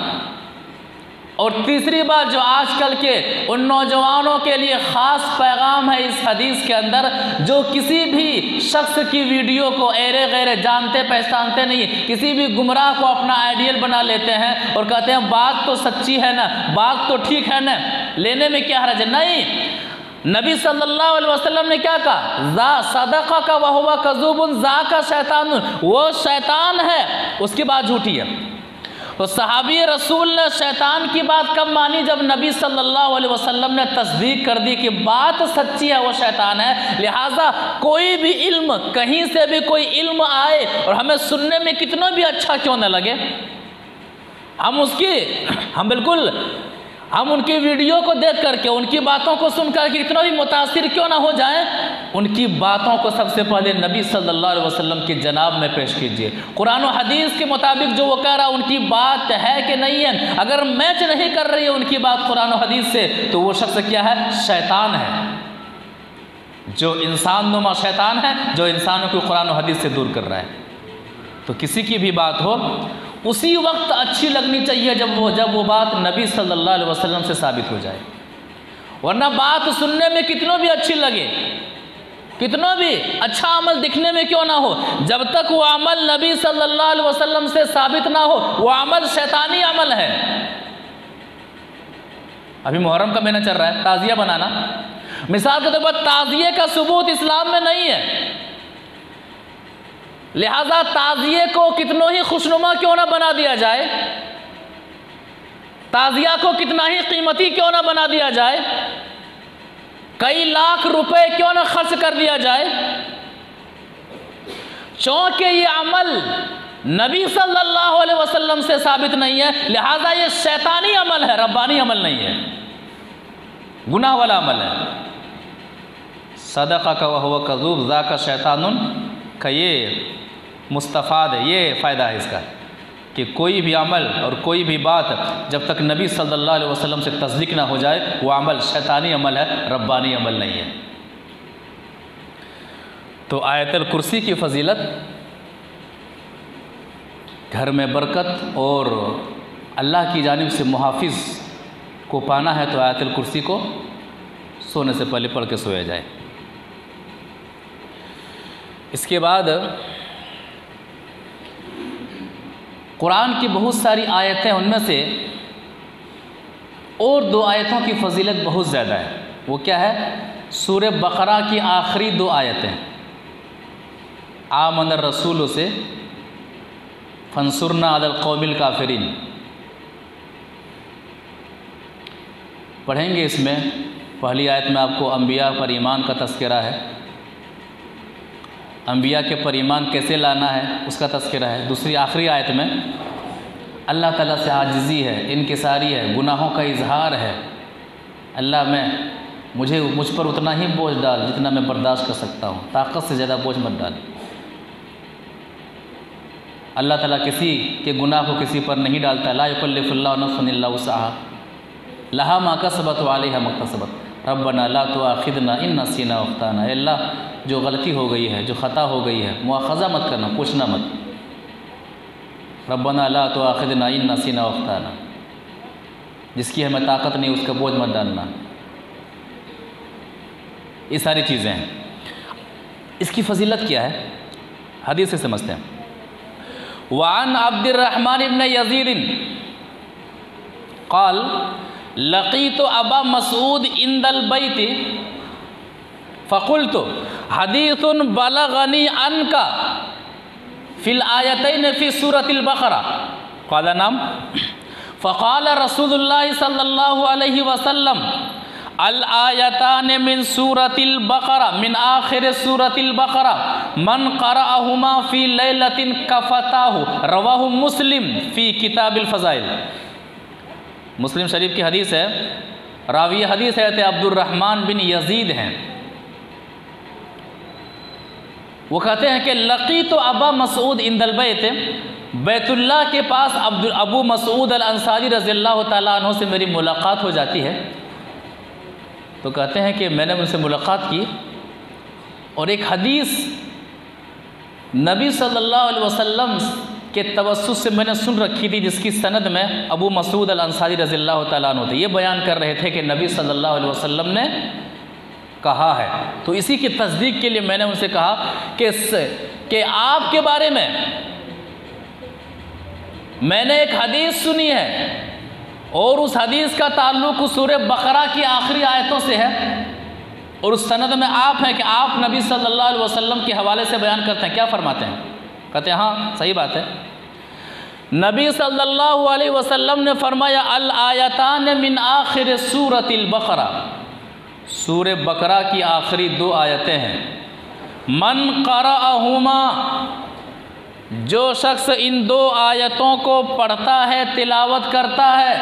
और तीसरी बात जो आजकल के उन नौजवानों के लिए ख़ास पैगाम है इस हदीस के अंदर, जो किसी भी शख्स की वीडियो को एरे गैरे जानते पहचानते नहीं, किसी भी गुमराह को अपना आइडियल बना लेते हैं और कहते हैं बात तो सच्ची है ना, बात तो ठीक है ना, लेने में क्या हर्ज है। नहीं, नबी सल्लल्लाहु अलैहि वसल्लम ने क्या कहा? सदक़का व हुवा कज़ूबुन ज़ाका शैतान, वो शैतान है, उसकी बात झूठी है। तो सहाबी रसूल ने शैतान की बात कब मानी? जब नबी सल्लल्लाहु अलैहि वसल्लम ने तस्दीक कर दी कि बात सच्ची है, वो शैतान है। लिहाजा कोई भी इल्म, कहीं से भी कोई इल्म आए और हमें सुनने में कितना भी अच्छा क्यों न लगे, हम उनकी वीडियो को देख करके, उनकी बातों को सुन करके कितना भी मुतासिर क्यों ना हो जाए, उनकी बातों को सबसे पहले नबी सल्लल्लाहु अलैहि वसल्लम की जनाब में पेश कीजिए। कुरान और हदीस के मुताबिक जो वो कह रहा है उनकी बात है कि नहीं है। अगर मैच नहीं कर रही है उनकी बात कुरान और हदीस से, तो वो शख्स क्या है? शैतान है, जो इंसान नुमा शैतान है, जो इंसानों को कुरान और हदीस से दूर कर रहा है। तो किसी की भी बात हो उसी वक्त अच्छी लगनी चाहिए जब वो बात नबी सल्लल्लाहु अलैहि वसल्लम से साबित हो जाए। वरना बात सुनने में कितना भी अच्छी लगे, कितना भी अच्छा अमल दिखने में क्यों ना हो, जब तक वो अमल नबी सल्लल्लाहु अलैहि वसल्लम से साबित ना हो, वो अमल शैतानी अमल है। अभी मुहर्रम का महीना चल रहा है, ताज़िया बनाना, मिसाल के तौर पर ताज़िए का सबूत इस्लाम में नहीं है। लिहाजा ताज़िए को कितनो ही खुशनुमा क्यों ना बना दिया जाए, ताज़िया को कितना ही कीमती क्यों ना बना दिया जाए, कई लाख रुपए क्यों ना खर्च कर दिया जाए, चूंकि ये अमल नबी सल्लल्लाहु अलैहि वसल्लम से साबित नहीं है, लिहाजा ये शैतानी अमल है, रब्बानी अमल नहीं है, गुनाह वाला अमल है। सदक़ा का वहुव कज़ूब ज़ाका शैतानुन का ये मुस्तफ़ाद है, ये फ़ायदा है इसका कि कोई भी अमल और कोई भी बात जब तक नबी सल्लल्लाहु अलैहि वसल्लम से तस्दीक ना हो जाए वो अमल शैतानी अमल है, रब्बानी अमल नहीं है। तो आयतुल कुर्सी की फ़जीलत, घर में बरकत और अल्लाह की जानिब से मुहाफ़िज़ को पाना है तो आयतुल कुर्सी को सोने से पहले पढ़ के सोया जाए। इसके बाद कुरान की बहुत सारी आयतें, उनमें से और 2 आयतों की फ़जीलत बहुत ज़्यादा है। वो क्या है? सूरह बकरा की आखिरी 2 आयतें, आमन रसूल से फंसुरना अदल कौमिल काफिरीन, पढ़ेंगे। इसमें पहली आयत में आपको अम्बिया पर ईमान का तज़किरा है, अम्बिया के पर ईमान कैसे लाना है उसका तज़किरा है। दूसरी आखिरी आयत में अल्लाह ताला से आजिज़ी है, इनकिसारी है, गुनाहों का इजहार है। अल्लाह मुझ पर उतना ही बोझ डाल जितना मैं बर्दाश्त कर सकता हूँ, ताकत से ज़्यादा बोझ मत डाल। अल्लाह ताला किसी के गुनाह को किसी पर नहीं डालता। ला युकल्लिफुल्लाहु नफ्सन इल्ला वुसअहा लहा मा कसबत व अलैहा मक्तसबत रब्बना ला तुआखिदना इन नसीना व अख्ताना। अल्लाह, जो गलती हो गई है, जो ख़ता हो गई है, मुआख़ज़ा मत करना, पूछना मत। रब्बना ला तुआखिदना इन नसीना व अख्ताना, जिसकी हमें ताकत नहीं उसका बोझ मत डालना। ये सारी चीज़ें हैं। इसकी फ़जीलत क्या है, हदीस से समझते हैं। वान अब्दुर्रहमान इब्न यज़ीद क़ाल लक़ीतु अबा मसऊद इंदल बैति फ़क़ुल्तु हदीसुन बलगनी अनका फ़िल आयतैन फ़ी सूरतिल बक़रा क़ाल नाम फ़क़ाल रसूलुल्लाह सल्लल्लाहु अलैहि वसल्लम अल आयतान मिन सूरतिल बक़रा मिन आखिर सूरतिल बक़रा मन क़रअहुमा फ़ी लैलतिन कफ़ताहु रवाहु मुस्लिम फ़ी किताबिल फ़ज़ाइल। मुस्लिम शरीफ की हदीस है, रावी हदीस है अब्दुर्रहमान बिन यज़ीद हैं। वो कहते हैं कि लक़ीतु अबा मसऊद इंदल बैत, बैतुल्लाह के पास अबू मसऊद अल अंसारी रज़ियल्लाहु ताला अन्हु से मेरी मुलाकात हो जाती है। तो कहते हैं कि मैंने उनसे मुलाकात की और एक हदीस नबी सल्लल्लाहु अलैहि वसल्लम के तवस्सुस से मैंने सुन रखी थी, जिसकी सनद में अबू मसऊद अल अंसारी रज़ियल्लाहु ताला अन्हु थे। ये बयान कर रहे थे कि नबी सल्लल्लाहु अलैहि वसल्लम ने कहा है। तो इसी की तस्दीक के लिए मैंने उनसे कहा कि आपके बारे में मैंने एक हदीस सुनी है और उस हदीस का ताल्लुक़ सूरह बकरा की आखिरी आयतों से है और उस सनद में आप हैं कि आप नबी सल्लल्लाहु अलैहि वसल्लम के हवाले से बयान करते हैं। क्या फरमाते हैं? कहते हैं हाँ सही बात है। नबी सल्लल्लाहु अलैहि वसल्लम ने फरमाया अल आयतान मिन आखिर सूरतिल बकरा, सूरह बकरा की आखिरी 2 आयतें हैं। मन क़रअहुमा, जो शख्स इन 2 आयतों को पढ़ता है, तिलावत करता है,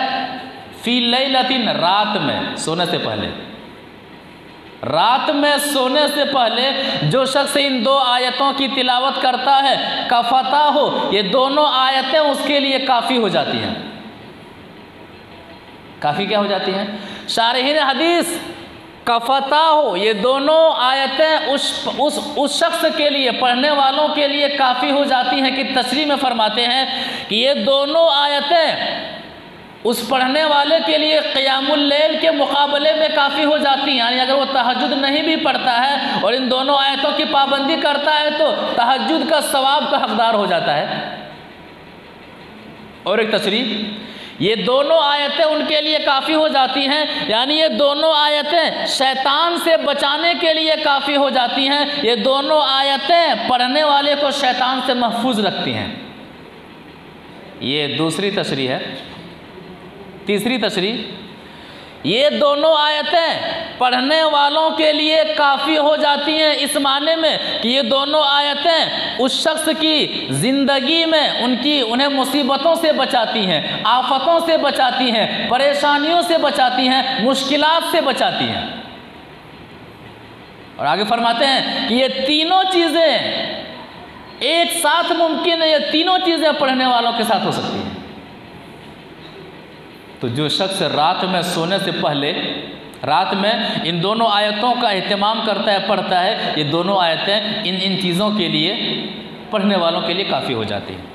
फ़ी लैलतिन, रात में सोने से पहले, रात में सोने से पहले जो शख्स इन 2 आयतों की तिलावत करता है, कफ़ता हो, ये दोनों आयतें उसके लिए काफ़ी हो जाती हैं। काफ़ी क्या हो जाती हैं? शारहीन हदीस कफ़ता हो, ये दोनों आयतें उस शख्स के लिए, पढ़ने वालों के लिए काफ़ी हो जाती हैं कि तशरीह में फरमाते हैं कि ये दोनों आयतें उस पढ़ने वाले के लिए क़ियामुल लैल के मुकाबले में काफ़ी हो जाती हैं। यानी अगर वो तहज्जुद नहीं भी पढ़ता है और इन दोनों आयतों की पाबंदी करता है तो तहज्जुद का सवाब का हकदार हो जाता है। और एक तशरीह, ये दोनों आयतें उनके लिए काफ़ी हो जाती हैं, यानी ये दोनों आयतें शैतान से बचाने के लिए काफ़ी हो जाती हैं। ये दोनों आयतें पढ़ने वाले को शैतान से महफूज रखती हैं। ये दूसरी तशरीह है। तीसरी तशरीह, ये दोनों आयतें पढ़ने वालों के लिए काफ़ी हो जाती हैं, इस माने में कि ये दोनों आयतें उस शख्स की ज़िंदगी में उन्हें मुसीबतों से बचाती हैं, आफतों से बचाती हैं, परेशानियों से बचाती हैं, मुश्किलात से बचाती हैं। और आगे फरमाते हैं कि ये तीनों चीज़ें एक साथ मुमकिन है, ये तीनों चीज़ें पढ़ने वालों के साथ हो सकती हैं। तो जो शख्स रात में सोने से पहले रात में इन दोनों आयतों का एहतमाम करता है, पढ़ता है, ये दोनों आयतें इन चीज़ों के लिए, पढ़ने वालों के लिए काफ़ी हो जाती हैं।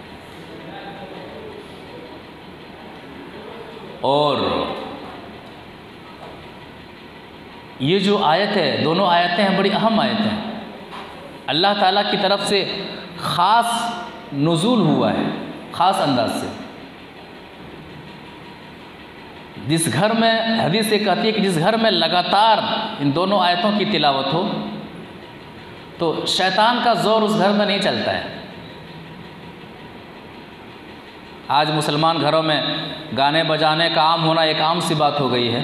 और ये जो आयत है, दोनों आयतें हैं, बड़ी अहम आयतें हैं। अल्लाह ताला की तरफ से ख़ास नुज़ूल हुआ है, ख़ास अंदाज से। जिस घर में, हदीस से कहती है कि जिस घर में लगातार इन दोनों आयतों की तिलावत हो तो शैतान का ज़ोर उस घर में नहीं चलता है। आज मुसलमान घरों में गाने बजाने का आम होना एक आम सी बात हो गई है।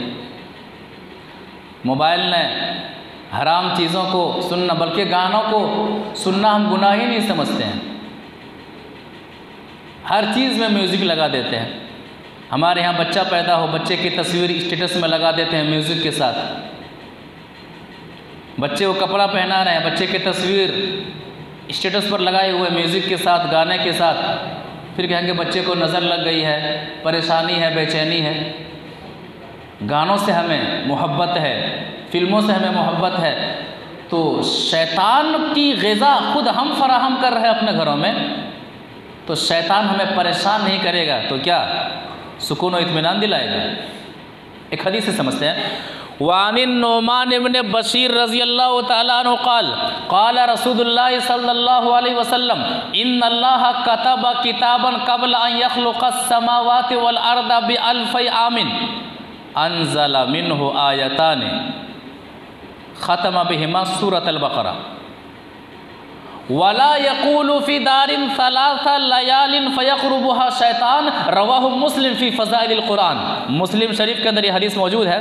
मोबाइल ने हराम चीज़ों को सुनना, बल्कि गानों को सुनना हम गुनाह ही नहीं समझते हैं। हर चीज़ में म्यूज़िक लगा देते हैं। हमारे यहाँ बच्चा पैदा हो, बच्चे की तस्वीर स्टेटस में लगा देते हैं म्यूज़िक के साथ। बच्चे को कपड़ा पहना रहे हैं, बच्चे की तस्वीर स्टेटस पर लगाए हुए म्यूज़िक के साथ, गाने के साथ। फिर कहेंगे बच्चे को नज़र लग गई है, परेशानी है, बेचैनी है। गानों से हमें मोहब्बत है, फिल्मों से हमें मोहब्बत है, तो शैतान की ग़िज़ा खुद हम फराहम कर रहे हैं अपने घरों में, तो शैतान हमें परेशान नहीं करेगा तो क्या सुकून और इत्मीनान दिलाएगा। एक हदीस से समझते हैं। वानिन नोमान इब्न बशीर रज़ी अल्लाह तआला अन्हु क़ाल क़ाल रसूलुल्लाह सल्लल्लाहु अलैहि वसल्लम इन्नल्लाह कतब किताबन क़ब्ल अन यख़्लुक़स समावाति वल अर्द बिअल्फ़ि आमिन अनज़ल मिन्हु आयतान ख़तम बिहिमा सूरतल बक़रा वला यक़ूलु फ़ी दारिन सलासा लयालिन फ़यक़रुबुहा शैतान रवाहु मुस्लिम फ़ी फ़ज़ाइलिल क़ुरान। मुस्लिम शरीफ के अंदर ये हदीस मौजूद है।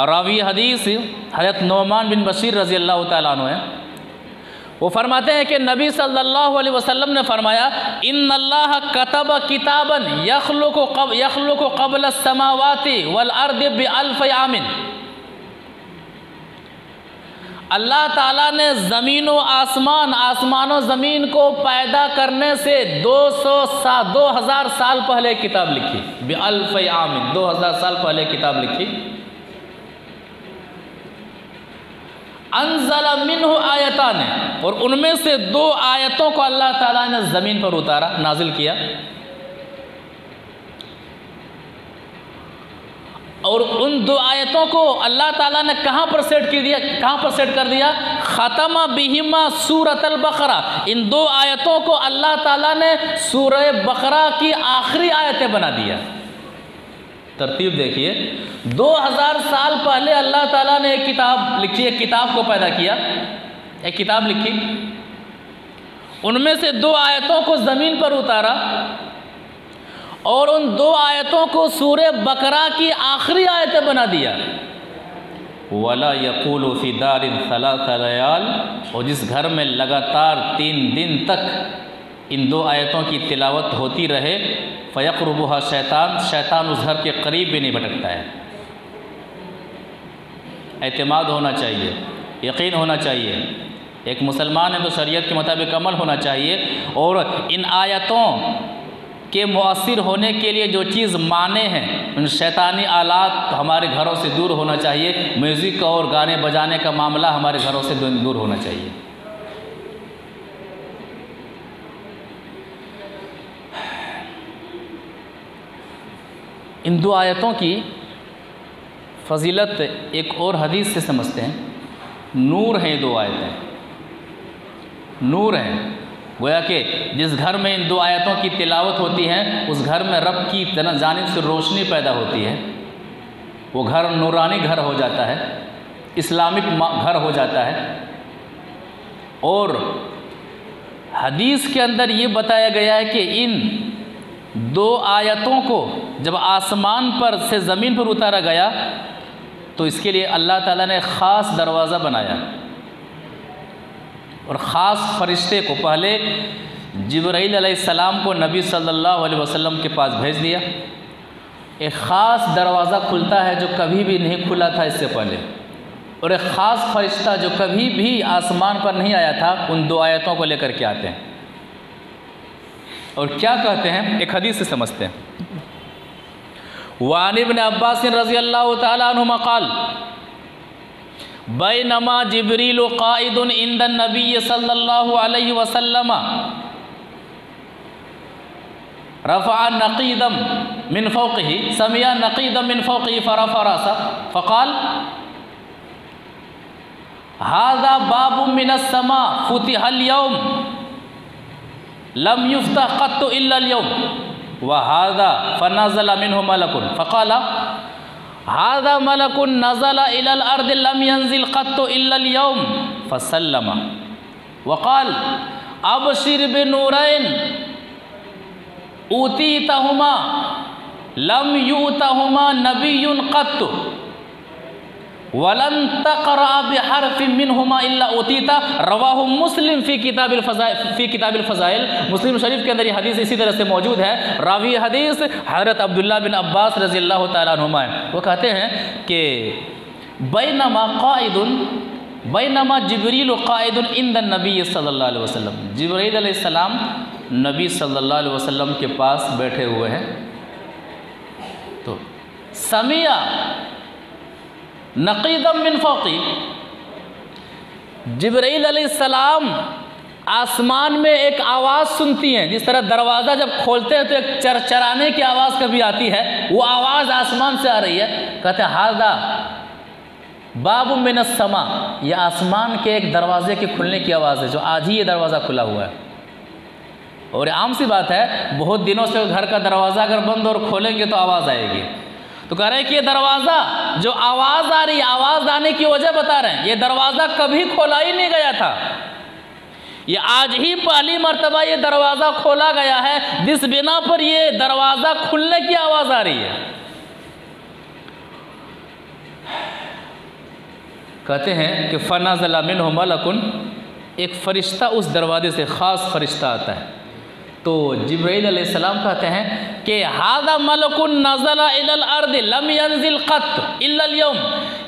रावी हदीस हज़रत नोमान बिन बशीर रज़ी अल्लाह तआला अन्हु है। वो फरमाते हैं कि नबी सल्लल्लाहु अलैहि वसल्लम ने फरमाया इन्नल्लाह कतब किताबन यख़्लुक़ु क़ब्ल समावाति वल अर्दि बिअल्फ़ि आमिन। अल्लाह ताला ने ज़मीन व आसमान, आसमान व ज़मीन को पैदा करने से 2000 साल पहले किताब लिखी। बिअल्फ़ि आमिन, 2000 साल पहले किताब लिखी। अनज़ल मिन्हु आयतान, और उनमें से 2 आयतों को अल्लाह ताला ने ज़मीन पर उतारा, नाजिल किया। और उन 2 आयतों को अल्लाह ताला ने कहाँ पर सेट कर दिया? ख़तम बिहिमा सूरतल बक़रा। इन 2 आयतों को अल्लाह ताला ने सूरह बक़रा की आखिरी आयतें बना दिया। तरतीब देखिए, 2000 साल पहले अल्लाह ताला ने एक किताब लिखी, एक किताब को पैदा किया, एक किताब लिखी, उनमें से 2 आयतों को ज़मीन पर उतारा और उन 2 आयतों को सूरह बकरा की आखिरी आयतें बना दिया। वला यक़ूलु फ़ी दारिन सलासा लयाल, और जिस घर में लगातार 3 दिन तक इन 2 आयतों की तिलावत होती रहे, फ़यक़रुबुहा शैतान, शैतान उस घर के करीब भी नहीं भटकता है। एतमाद होना चाहिए, यकीन होना चाहिए। एक मुसलमान है तो शरीयत के मुताबिक अमल होना चाहिए, और इन आयतों के मुअस्सिर होने के लिए जो चीज़ माने हैं, उन शैतानी आलात हमारे घरों से दूर होना चाहिए। म्यूज़िक और गाने बजाने का मामला हमारे घरों से दूर होना चाहिए। इन 2 आयतों की फजीलत एक और हदीस से समझते हैं। नूर हैं 2 आयतें, नूर हैं। गोया कि जिस घर में इन 2 आयतों की तिलावत होती है, उस घर में रब की जानिब से रोशनी पैदा होती है। वो घर नूरानी घर हो जाता है, इस्लामिक घर हो जाता है। और हदीस के अंदर ये बताया गया है कि इन 2 आयतों को जब आसमान पर से ज़मीन पर उतारा गया तो इसके लिए अल्लाह ताला ने ख़ास दरवाज़ा बनाया और ख़ास फरिश्ते को पहले जिब्राईल अलैहिस्सलाम को नबी सल्लल्लाहु अलैहि वसल्लम के पास भेज दिया। एक ख़ास दरवाज़ा खुलता है जो कभी भी नहीं खुला था इससे पहले, और एक ख़ास फरिश्ता जो कभी भी आसमान पर नहीं आया था, उन दो आयतों को लेकर के आते हैं और क्या कहते हैं, एक हदीस से समझते हैं। वान इब्न अब्बास रज़ियल्लाहु तआला अन्हुमा क़ाल बैनमा जिब्रील क़ाइदुन इंदन नबी सल्लल्लाहु अलैहि वसल्लम रफ़अ नक़ीदम मिन फ़ौक़िही समिअ नक़ीदम मिन फ़ौक़िही फ़रफ़अ रअसहु फ़क़ाल हाज़ा बाबुम मिनस समा फ़ुतिहल यौम लम युफ़्तह क़त्तु इल्लल यौम व हाज़ा फ़नज़ल मिन्हु मलकुन फ़क़ाल हाज़ा मलकुन नज़ल इलल अर्द लम यंज़िल क़त्तु इल्लल यौम फ़सल्लम व क़ाल अबशिर बिनूरैन ऊतीतहुमा लम यूतहुमा नबियुन क़त्तु वलन तक़रा बिहर्फिन मिनहुमा इल्ला उतीता रवाहु मुस्लिम फ़ी किताबिल फ़ज़ाइल। मुस्लिम शरीफ के अंदर ये हदीस इसी तरह से मौजूद है। रावी हदीस हज़रत अब्दुल्लाह बिन अब्बास रज़ियल्लाहु तआला अन्हुमा है। वो कहते हैं कि बैनमा जिब्रील क़ाइदुन इंदन नबी सल्लल्लाहु अलैहि वसल्लम, जिब्रील अलैहिस्सलाम नबी सल्लल्लाहु अलैहि वसल्लम के पास बैठे हुए हैं, तो समिया नक़ीदम मिन फ़ौक़ी, जिब्रील अलैहिस्सलाम आसमान में एक आवाज़ सुनती हैं। जिस तरह दरवाज़ा जब खोलते हैं तो एक चरचराने की आवाज़ कभी आती है, वो आवाज़ आसमान से आ रही है। कहते हैं हाज़ा बाबु मिनस समा, ये आसमान के एक दरवाज़े के खुलने की आवाज़ है, जो आज ही ये दरवाज़ा खुला हुआ है। और आम सी बात है, बहुत दिनों से घर का दरवाज़ा अगर बंद और खोलेंगे तो आवाज़ आएगी। तो कह रहे हैं कि ये दरवाज़ा जो आवाज़ आ रही है, आवाज़ आने की वजह बता रहे हैं, ये दरवाज़ा कभी खोला ही नहीं गया था, ये आज ही पहली मर्तबा ये दरवाज़ा खोला गया है, जिस बिना पर ये दरवाज़ा खुलने की आवाज़ आ रही है। कहते हैं कि फ़नज़ल मिन्हु मलकुन, एक फ़रिश्ता उस दरवाजे से ख़ास फ़रिश्ता आता है। तो जिब्राईल अलैहिस्सलाम कहते हैं कि हाज़ा मलकुन नज़ला इलल अर्द लम यंज़िल क़त्त इल्लल यौम,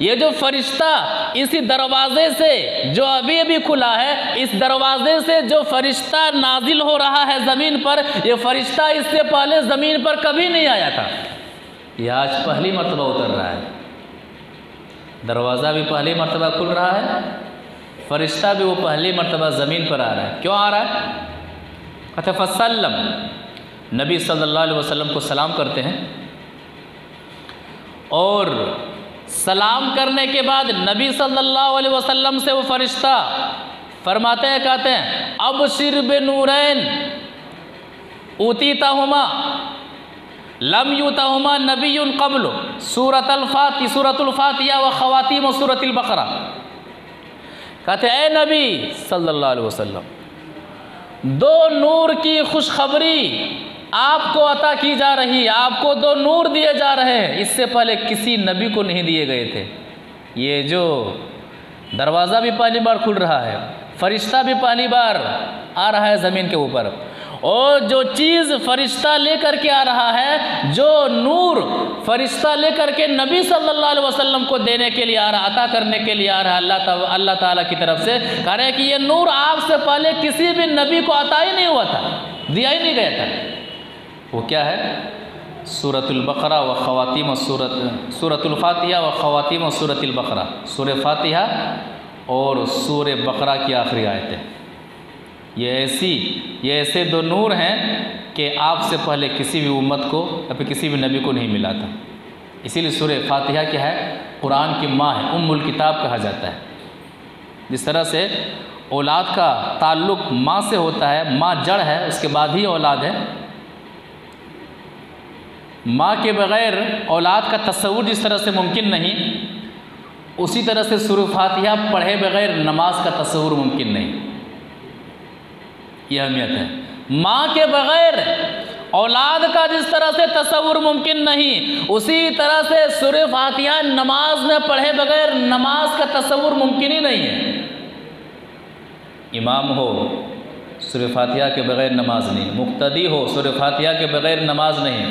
ये जो फ़रिश्ता इसी दरवाज़े से जो अभी अभी खुला है, इस दरवाज़े से जो फ़रिश्ता नाजिल हो रहा है ज़मीन पर, ये फ़रिश्ता इससे पहले ज़मीन पर कभी नहीं आया था, यह आज पहली मर्तबा उतर रहा है। दरवाज़ा भी पहली मर्तबा खुल रहा है, फ़रिश्ता भी वो पहली मर्तबा ज़मीन पर आ रहा है। क्यों आ रहा है? कहते फ़सल्लम, नबी सल्लल्लाहु अलैहि वसल्लम को सलाम करते हैं, और सलाम करने के बाद नबी सल्लल्लाहु अलैहि वसल्लम से वो फ़रिश्ता फरमाते हैं, कहते हैं अबशिर बिनूरैन ऊतीतहुमा लम यूतहुमा नबियुन क़ब्लु सूरतुल फ़ातिहा व ख़वातीम सूरतुल बक़रा। कहते हैं ए नबी सल्लल्लाहु अलैहि वसल्लम, दो नूर की खुशखबरी आपको अता की जा रही है, आपको दो नूर दिए जा रहे हैं, इससे पहले किसी नबी को नहीं दिए गए थे। ये जो दरवाज़ा भी पहली बार खुल रहा है, फरिश्ता भी पहली बार आ रहा है ज़मीन के ऊपर, और जो चीज़ फरिश्ता लेकर के आ रहा है, जो नूर फरिश्ता लेकर के नबी सल्लल्लाहु अलैहि वसल्लम को देने के लिए आ रहा, अता करने के लिए आ रहा है अल्लाह ताला की तरफ से, कह रहे हैं कि ये नूर आपसे पहले किसी भी नबी को अता ही नहीं हुआ था, दिया ही नहीं गया था। वो क्या है? सूरतुल बक़रा व ख़वातीम सूरतुल फ़ातिहा व ख़वातीम सूरतुल बक़रा, सूरह फ़ातिहा और सूरह बक़रा की आखिरी आयतें। ये ऐसे दो नूर हैं कि आपसे पहले किसी भी उम्मत को या फिर किसी भी नबी को नहीं मिला था। इसीलिए सूरह फ़ातिहा क्या है? कुरान की माँ है, उम्मुल किताब कहा जाता है। जिस तरह से औलाद का ताल्लुक़ माँ से होता है, माँ जड़ है, उसके बाद ही औलाद है। माँ के बग़ैर औलाद का तस्वुर जिस तरह से मुमकिन नहीं, उसी तरह से सूरह फ़ातिहा पढ़े बग़ैर नमाज का तस्वुर मुमकिन नहीं। यह अहमियत है। माँ के बग़ैर औलाद का जिस तरह से तसव्वुर मुमकिन नहीं, उसी तरह से सूरह फातिहा नमाज में पढ़े बगैर नमाज का तसव्वुर मुमकिन ही नहीं है। इमाम हो सूरह फातिहा के बगैर नमाज नहीं, मुक्तदी हो सूरह फातिहा के बगैर नमाज नहीं,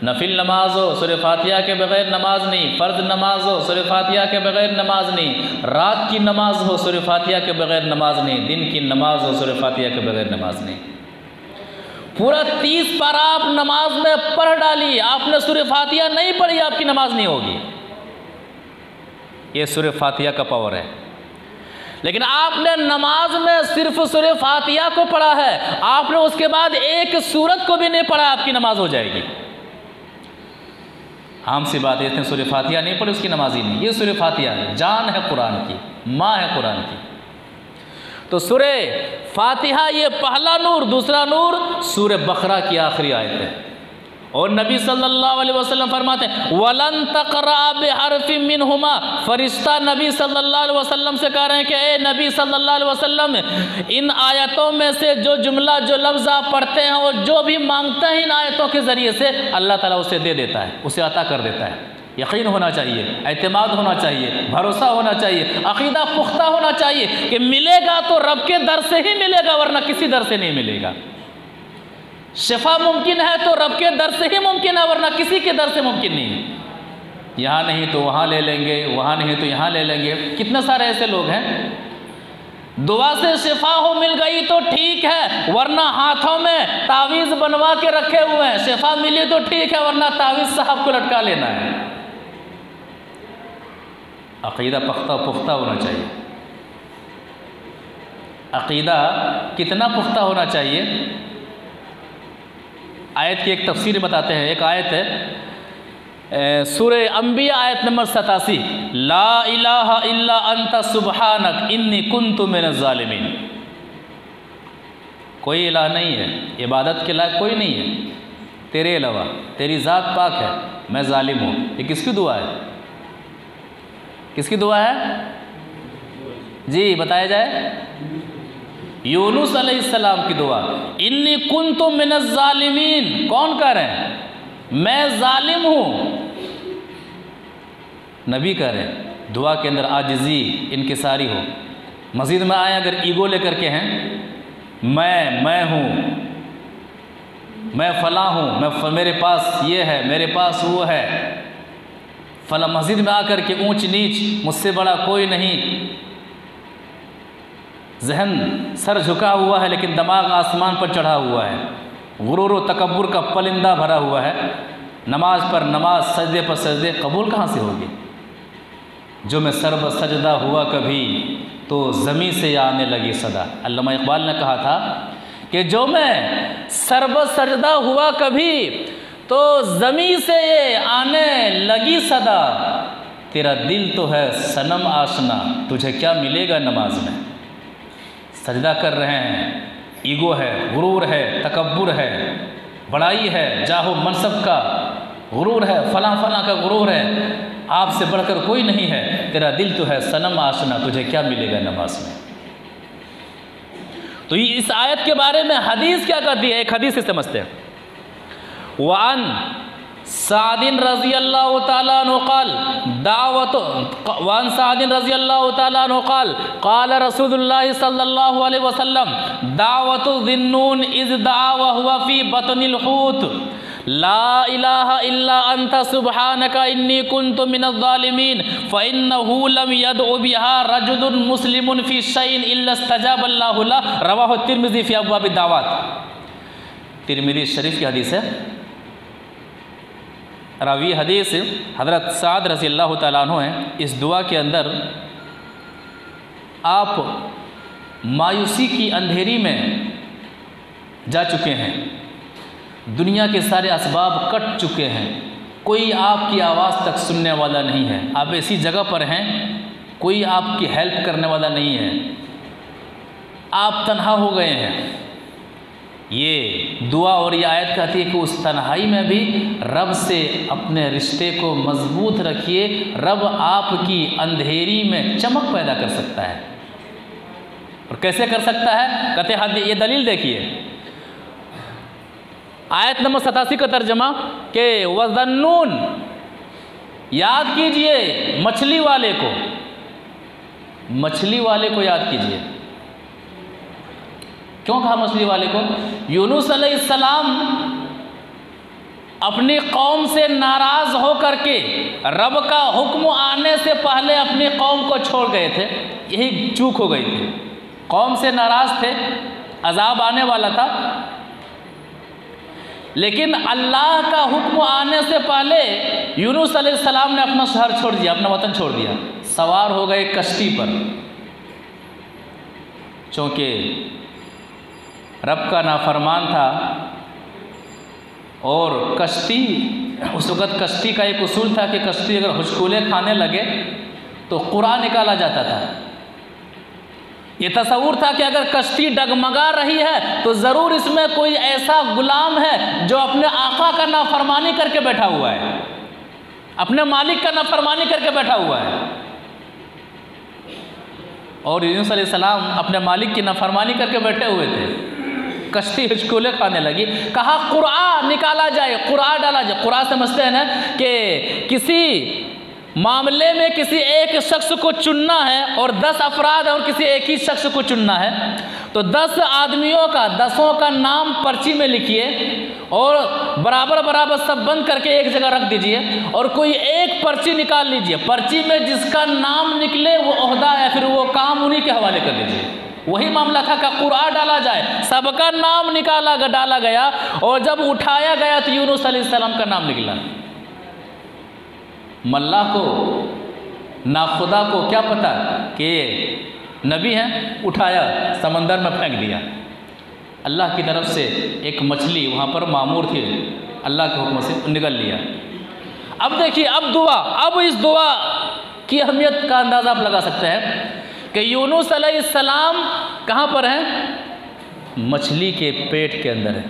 नफिल नमाज हो सूरह फातिहा के बगैर नमाज नहीं, फ़र्द नमाज हो सूरह फातिहा के बगैर नमाज नहीं, रात की नमाज हो सूरह फातिहा के बगैर नमाज नहीं, दिन की नमाज हो सूरह फातिहा के बगैर नमाज नहीं। पूरा 30 पारा आप नमाज में पढ़ डाली, आपने सूरह फातिहा नहीं पढ़ी, आपकी नमाज नहीं होगी। ये सूरह फातिहा का पावर है। लेकिन आपने नमाज में सिर्फ सूरह फातिहा को पढ़ा है, आपने उसके बाद एक सूरत को भी नहीं पढ़ा, आपकी नमाज हो जाएगी। आम सी बात है, इसने सूरह फातिहा नहीं पढ़ी, उसकी नमाज ही नहीं। ये सूरह फातिहा जान है कुरान की, माँ है कुरान की। तो सूरह फातिहा ये पहला नूर, दूसरा नूर सूरह बकरा की आखिरी आयत है। और नबी सल्लल्लाहु अलैहि वसल्लम फरमाते हैं वलन तक़रा बिहरफिन मिनहुमा, फरिश्ता नबी सल्लल्लाहु अलैहि वसल्लम से कह रहे हैं कि ए नबी सल्लल्लाहु अलैहि वसल्लम, इन आयतों में से जो जुमला जो लफ्ज़ आप पढ़ते हैं और जो भी मांगते हैं इन आयतों के ज़रिए से अल्लाह ताला उसे दे देता है, उसे अता कर देता है। यकीन होना चाहिए, एतमाद होना चाहिए, भरोसा होना चाहिए, अक़ीदा पुख्ता होना चाहिए कि मिलेगा तो रब के दर से ही मिलेगा, वरना किसी दर से नहीं मिलेगा। शिफा मुमकिन है तो रब के दर से ही मुमकिन है, वरना किसी के दर से मुमकिन नहीं है। यहाँ नहीं तो वहाँ ले लेंगे, वहाँ नहीं तो यहाँ ले लेंगे। कितने सारे ऐसे लोग हैं, दुआ से शिफा हो मिल गई तो ठीक है, वरना हाथों में तावीज़ बनवा के रखे हुए हैं। शिफा मिली तो ठीक है, वरना तावीज़ साहब को लटका लेना है। अक़ीदा पुख्ता होना चाहिए। अक़ीदा कितना पुख्ता होना चाहिए, आयत की एक तफसीर बताते हैं। एक आयत है सूरह अंबिया आयत नंबर 87, ला इलाहा इल्ला अंता सुब्हानक इन्नी कुन्तु मिनज़ ज़ालिमीन। कोई इलाह नहीं है, इबादत के लायक कोई नहीं है तेरे अलावा, तेरी ज़ात पाक है, मैं ज़ालिम हूँ। ये किसकी दुआ है, किसकी दुआ है जी, बताया जाए। यूनुस अलैहिस्सलाम की दुआ, इन्नी कुन्तु मिनज़ ज़ालिमीन। कौन कह रहे हैं, मैं ज़ालिम हूँ। नबी कह रहे हैं, दुआ के अंदर आजिज़ी इनकिसारी हो। मस्जिद में आए अगर ईगो लेकर के हैं, मैं हूँ, मैं फ़लाँ हूँ, मेरे पास ये है, मेरे पास वो है, फला मस्जिद में आकर के ऊंच नीच, मुझसे बड़ा कोई नहीं, जहन सर झुका हुआ है लेकिन दिमाग आसमान पर चढ़ा हुआ है, गुरूर व तकब्बुर का पलिंदा भरा हुआ है। नमाज पर नमाज, सजदे पर सजदे, कबूल कहाँ से होगी। जो मैं सर्ब सजदा हुआ कभी तो ज़मीं से आने लगी सदा। अल्लामा इक़बाल ने कहा था कि जो मैं सर्ब सजदा हुआ कभी तो ज़मीं से ये आने लगी सदा। तेरा दिल तो है सनम आशना, तुझे क्या मिलेगा नमाज में। सजदा कर रहे हैं, ईगो है, गुरूर है, तकब्बुर है, बड़ाई है, जाहो मनसब का गुरूर है, फलां फलां का गुरूर है, आपसे बढ़कर कोई नहीं है। तेरा दिल तो है सनम आशना, तुझे क्या मिलेगा नमाज में। तो इस आयत के बारे में हदीस क्या कहती है, एक हदीस से समझते हैं। वान सादिन रज़ी अल्लाह तआला अन्हु क़ाल दावत वान सादिन रज़ी अल्लाह तआला अन्हु क़ाल क़ाल रसूलुल्लाह सल्लल्लाहु अलैहि वसल्लम दावतु ज़िन्नून इज़ दआ व हुवा फ़ी बतनिल हूत ला इलाहा इल्ला अंता सुब्हानका इन्नी कुन्तु मिनज़ ज़ालिमीन फ़इन्नहु लम यदउ बिहा रजुलुन मुस्लिमुन फ़ी शैइन इल्ला इस्तजाब अल्लाहु लह। रवाहु तिर्मिज़ी फ़ी अब्वाब दावत। तिर्मिज़ी शरीफ की हदीस है। रावी हदीस हज़रत साद रज़ी अल्लाह तआला अन्हु हैं। इस दुआ के अंदर आप मायूसी की अंधेरी में जा चुके हैं, दुनिया के सारे असबाब कट चुके हैं, कोई आपकी आवाज़ तक सुनने वाला नहीं है, आप ऐसी जगह पर हैं कोई आपकी हेल्प करने वाला नहीं है, आप तन्हा हो गए हैं। ये दुआ और ये आयत कहती है कि उस तन्हाई में भी रब से अपने रिश्ते को मजबूत रखिए, रब आपकी अंधेरी में चमक पैदा कर सकता है। और कैसे कर सकता है, कहते हैं ये दलील देखिए। आयत नंबर 87 का तर्जमा के वज़न्नून, याद कीजिए मछली वाले को, मछली वाले को याद कीजिए। क्यों कहा मछली वाले को? यूनुस अलैहिस्सलाम अपनी कौम से नाराज होकर के रब का हुक्म आने से पहले अपनी कौम को छोड़ गए थे, यही चूक हो गई थी। कौम से नाराज थे, अजाब आने वाला था, लेकिन अल्लाह का हुक्म आने से पहले यूनुस अलैहिस्सलाम ने अपना शहर छोड़ दिया, अपना वतन छोड़ दिया, सवार हो गए कश्ती पर। चूँकि रब का नाफरमान था और कश्ती, उस वक़्त कश्ती का एक उसूल था कि कश्ती अगर हुचकूले खाने लगे तो कुरा निकाला जाता था। ये तस्वूर था कि अगर कश्ती डगमगा रही है तो ज़रूर इसमें कोई ऐसा गुलाम है जो अपने आका का नाफरमानी करके बैठा हुआ है, अपने मालिक का नाफरमानी करके बैठा हुआ है। और यूनुस अलैहिस्सलाम अपने मालिक की नाफरमानी करके बैठे हुए थे। कश्ती हिचकोले खाने लगी, कहा कुरा निकाला जाए, कुरा डाला जाए। कुरा समझते हैं ना कि किसी मामले में किसी एक शख्स को चुनना है और 10 अफराद और किसी एक ही शख्स को चुनना है, तो 10 आदमियों का 10 का नाम पर्ची में लिखिए और बराबर बराबर सब बंद करके एक जगह रख दीजिए और कोई एक पर्ची निकाल लीजिए। पर्ची में जिसका नाम निकले वो ओहदा या फिर वो काम उन्हीं के हवाले कर दीजिए। वही मामला था कि कुरा डाला जाए, सबका नाम डाला गया और जब उठाया गया तो यूनुस अलैहिस्सलाम का नाम निकला। मल्लाह को, नाखुदा को क्या पता कि ये नबी हैं, उठाया समंदर में फेंक दिया। अल्लाह की तरफ से एक मछली वहाँ पर मामूर थी, अल्लाह के हुक्म से निकल लिया। अब देखिए, अब दुआ, अब इस दुआ की अहमियत का अंदाज़ा आप लगा सकते हैं कि यूनुस अलैहिस्सलाम कहाँ पर हैं? मछली के पेट के अंदर है।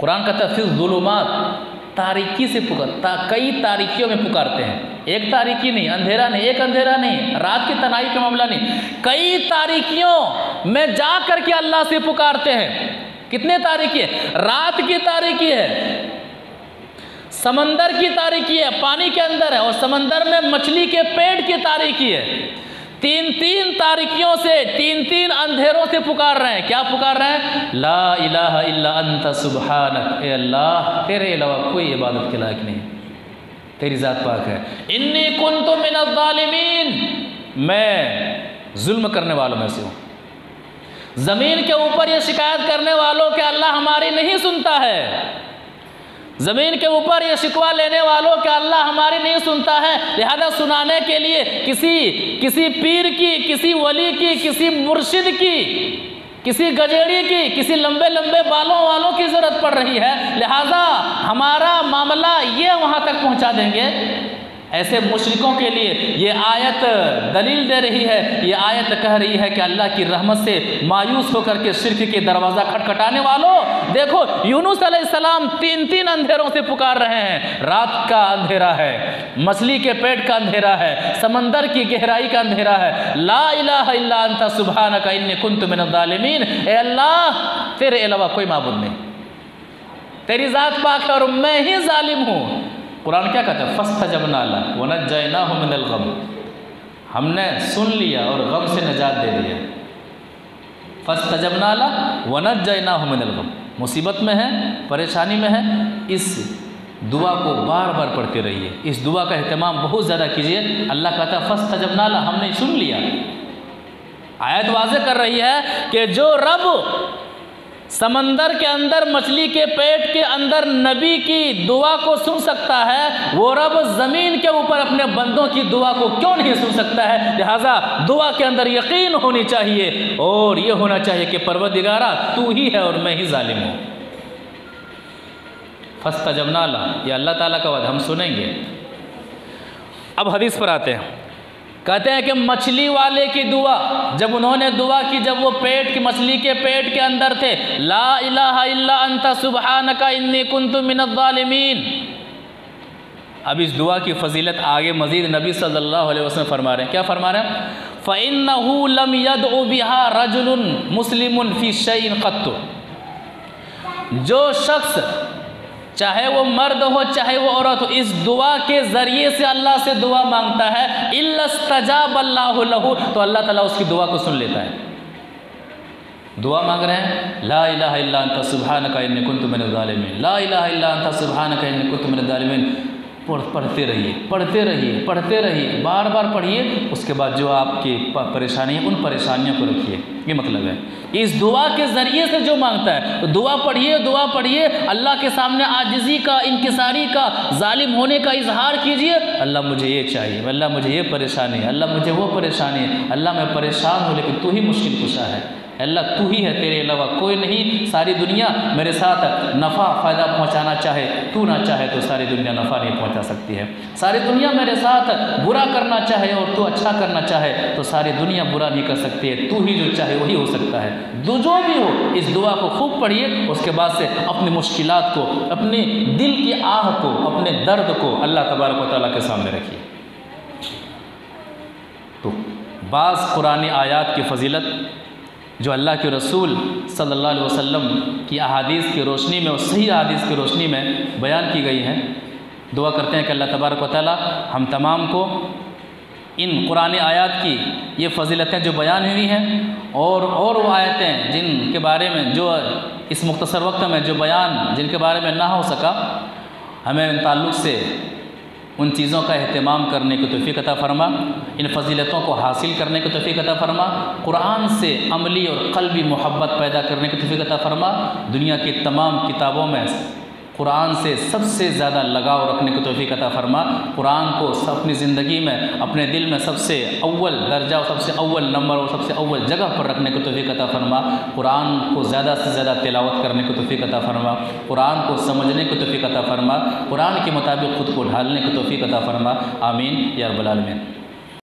कुरान कहता है फिज़ ज़ुलुमात, तारीकी से पुकारता, कई तारीकियों में पुकारते हैं। एक तारीकी नहीं, अंधेरा नहीं, एक अंधेरा नहीं, रात की तनाई का मामला नहीं, कई तारीकियों में जा कर के अल्लाह से पुकारते हैं। कितने तारीकी है? रात की तारीकी है, समंदर की तारीकी है, पानी के अंदर है, और समंदर में मछली के पेट की तारीकी है। 3 तारीकियों से, 3 अंधेरों से पुकार रहे हैं। क्या पुकार रहे हैं? ला इलाहा इल्ला अंता सुब्हानक, ए अल्लाह तेरे अलावा कोई इबादत के लायक नहीं, तेरी ज़ात पाक है। इन्नी कुन्तु मिनज़ ज़ालिमीन, मैं जुल्म करने वालों में से हूँ। ज़मीन के ऊपर ये शिकायत करने वालों के अल्लाह हमारी नहीं सुनता है, ज़मीन के ऊपर ये शिकवा लेने वालों के अल्लाह हमारी नहीं सुनता है। लिहाजा सुनाने के लिए किसी पीर की, किसी वली की, किसी मुर्शिद की, किसी गजेड़ी की, किसी लंबे लंबे बालों वालों की ज़रूरत पड़ रही है। लिहाजा हमारा मामला ये वहाँ तक पहुँचा देंगे। ऐसे मुशरिकों के लिए ये आयत दलील दे रही है, ये आयत कह रही है कि अल्लाह की रहमत से मायूस होकर के शिर्क के दरवाज़ा खटखटाने वालों, देखो यूनुस अलैहिस्सलाम 3 अंधेरों से पुकार रहे हैं। रात का अंधेरा है, मछली के पेट का अंधेरा है, समंदर की गहराई का अंधेरा है। ला इलाहा इल्ला अंता सुब्हानका इन्नी कुन्तु मिनज़ ज़ालिमीन, ए अल्लाह तेरे अलावा कोई माबूद नहीं, तेरी ज़ात पाक है और मैं ही जालिम हूँ। कुरान क्या कहता है? फस्तजबना लहु वनज्जयनाहु मिनल गम, हमने सुन लिया और गम से निजात दे दिया। फस्तजबना लहु वनज्जयनाहु मिनल गम, मुसीबत में है, परेशानी में है, इस दुआ को बार बार पढ़ते रहिए, इस दुआ का एहतमाम बहुत ज़्यादा कीजिए। अल्लाह कहता है फस्तजबना लहु, हमने सुन लिया। आयत वाज़ेह कर रही है कि जो रब समंदर के अंदर, मछली के पेट के अंदर नबी की दुआ को सुन सकता है, वो रब ज़मीन के ऊपर अपने बंदों की दुआ को क्यों नहीं सुन सकता है? लिहाजा दुआ के अंदर यकीन होनी चाहिए और ये होना चाहिए कि परवरदिगारा तू ही है और मैं ही जालिम हूँ। फस्तजबना लहु, ये अल्लाह ताला का वादा, हम सुनेंगे। अब हदीस पर आते हैं। कहते हैं कि मछली वाले की दुआ, जब उन्होंने दुआ की, जब वो मछली के पेट के अंदर थे, ला इलाहा इल्ला अंता सुब्हानका इन्नी कुन्तु मिनज़ ज़ालिमीन। अब इस दुआ की फजीलत आगे मजीद नबी सल्लल्लाहु अलैहि वसल्लम फरमा रहे हैं। क्या फरमा रहे हैं? फ़इन्नहु लम यदउ बिहा रजुलुन मुस्लिमुन फ़ी शैइन क़त्तु, जो शख्स चाहे वो मर्द हो चाहे वो औरत हो, इस दुआ के ज़रिए से अल्लाह से दुआ मांगता है, इल्लस्तजाब अल्लाहु लहू, तो अल्लाह ताला उसकी दुआ को सुन लेता है। दुआ मांग रहे हैं, ला इलाहा इल्ला अंता सुब्हानका इन्नी कुन्तु मिनज़ ज़ालिमीन, ला इलाहा इल्ला अंता सुब्हानका इन्नी कुन्तु मिनज़ ज़ालिमीन। पढ़ते रहिए, पढ़ते रहिए, पढ़ते रहिए, बार बार पढ़िए। उसके बाद जो आपकी परेशानी है उन परेशानियों को रखिए, ये मतलब है। इस दुआ के ज़रिए से जो मांगता है, तो दुआ पढ़िए, दुआ पढ़िए, अल्लाह के सामने आजिज़ी का, इंकिसारी का, जालिम होने का इजहार कीजिए। अल्लाह मुझे ये चाहिए, अल्लाह मुझे ये परेशानी है, अल्लाह मुझे वो परेशानी है, अल्लाह मैं परेशान हूँ लेकिन तू ही मुश्किल कुशा है, अल्लाह तू ही है, तेरे अलावा कोई नहीं। सारी दुनिया मेरे साथ नफ़ा फ़ायदा पहुंचाना चाहे, तू ना चाहे तो सारी दुनिया नफ़ा नहीं पहुंचा सकती है। सारी दुनिया मेरे साथ बुरा करना चाहे और तू अच्छा करना चाहे तो सारी दुनिया बुरा नहीं कर सकती है, तू ही जो चाहे वही हो सकता है। जो भी हो, इस दुआ को खूब पढ़िए। उसके बाद से अपनी मुश्किलात को, अपने दिल की आह को, अपने दर्द को अल्लाह तबारक व तआला के सामने रखिए। तो बाज़ कुरानी आयात की फ़जीलत जो अल्लाह के रसूल सल्लल्लाहु अलैहि वसल्लम की अहादीस की रोशनी में और सही अहादीस की रोशनी में बयान की गई हैं। दुआ करते हैं कि अल्लाह तबारक व तआला हम तमाम को इन कुरानी आयात की ये फ़जीलतें जो बयान हुई हैं और वो आयतें जिनके बारे में जो इस मुख्तसर वक्त में जो बयान जिनके बारे में ना हो सका, हमें इन ताल्लुक़ से उन चीज़ों का एहतमाम करने की तौफ़ीक़ अता फ़रमा, इन फ़जीलतों को हासिल करने की तौफ़ीक़ अता फ़रमा, कुरान से अमली और क़ल्बी मोहब्बत पैदा करने की तौफ़ीक़ अता फ़रमा। दुनिया की तमाम किताबों में कुरान से सबसे ज़्यादा लगाव रखने की तौफ़ीक़ अता फ़रमा। कुरान को अपनी ज़िंदगी में, अपने दिल में सबसे अव्वल दर्जा और सबसे अव्वल नंबर और सबसे अव्वल जगह पर रखने की तौफ़ीक़ अता फ़रमा। कुरान को ज़्यादा से ज़्यादा तिलावत करने की तौफ़ीक़ अता फ़रमा। कुरान को समझने की तौफ़ीक़ अता फ़रमा। कुरान के मुताबिक ख़ुद को ढालने की तौफ़ीक़ अता फ़रमा। आमीन या रब्बल आलमीन।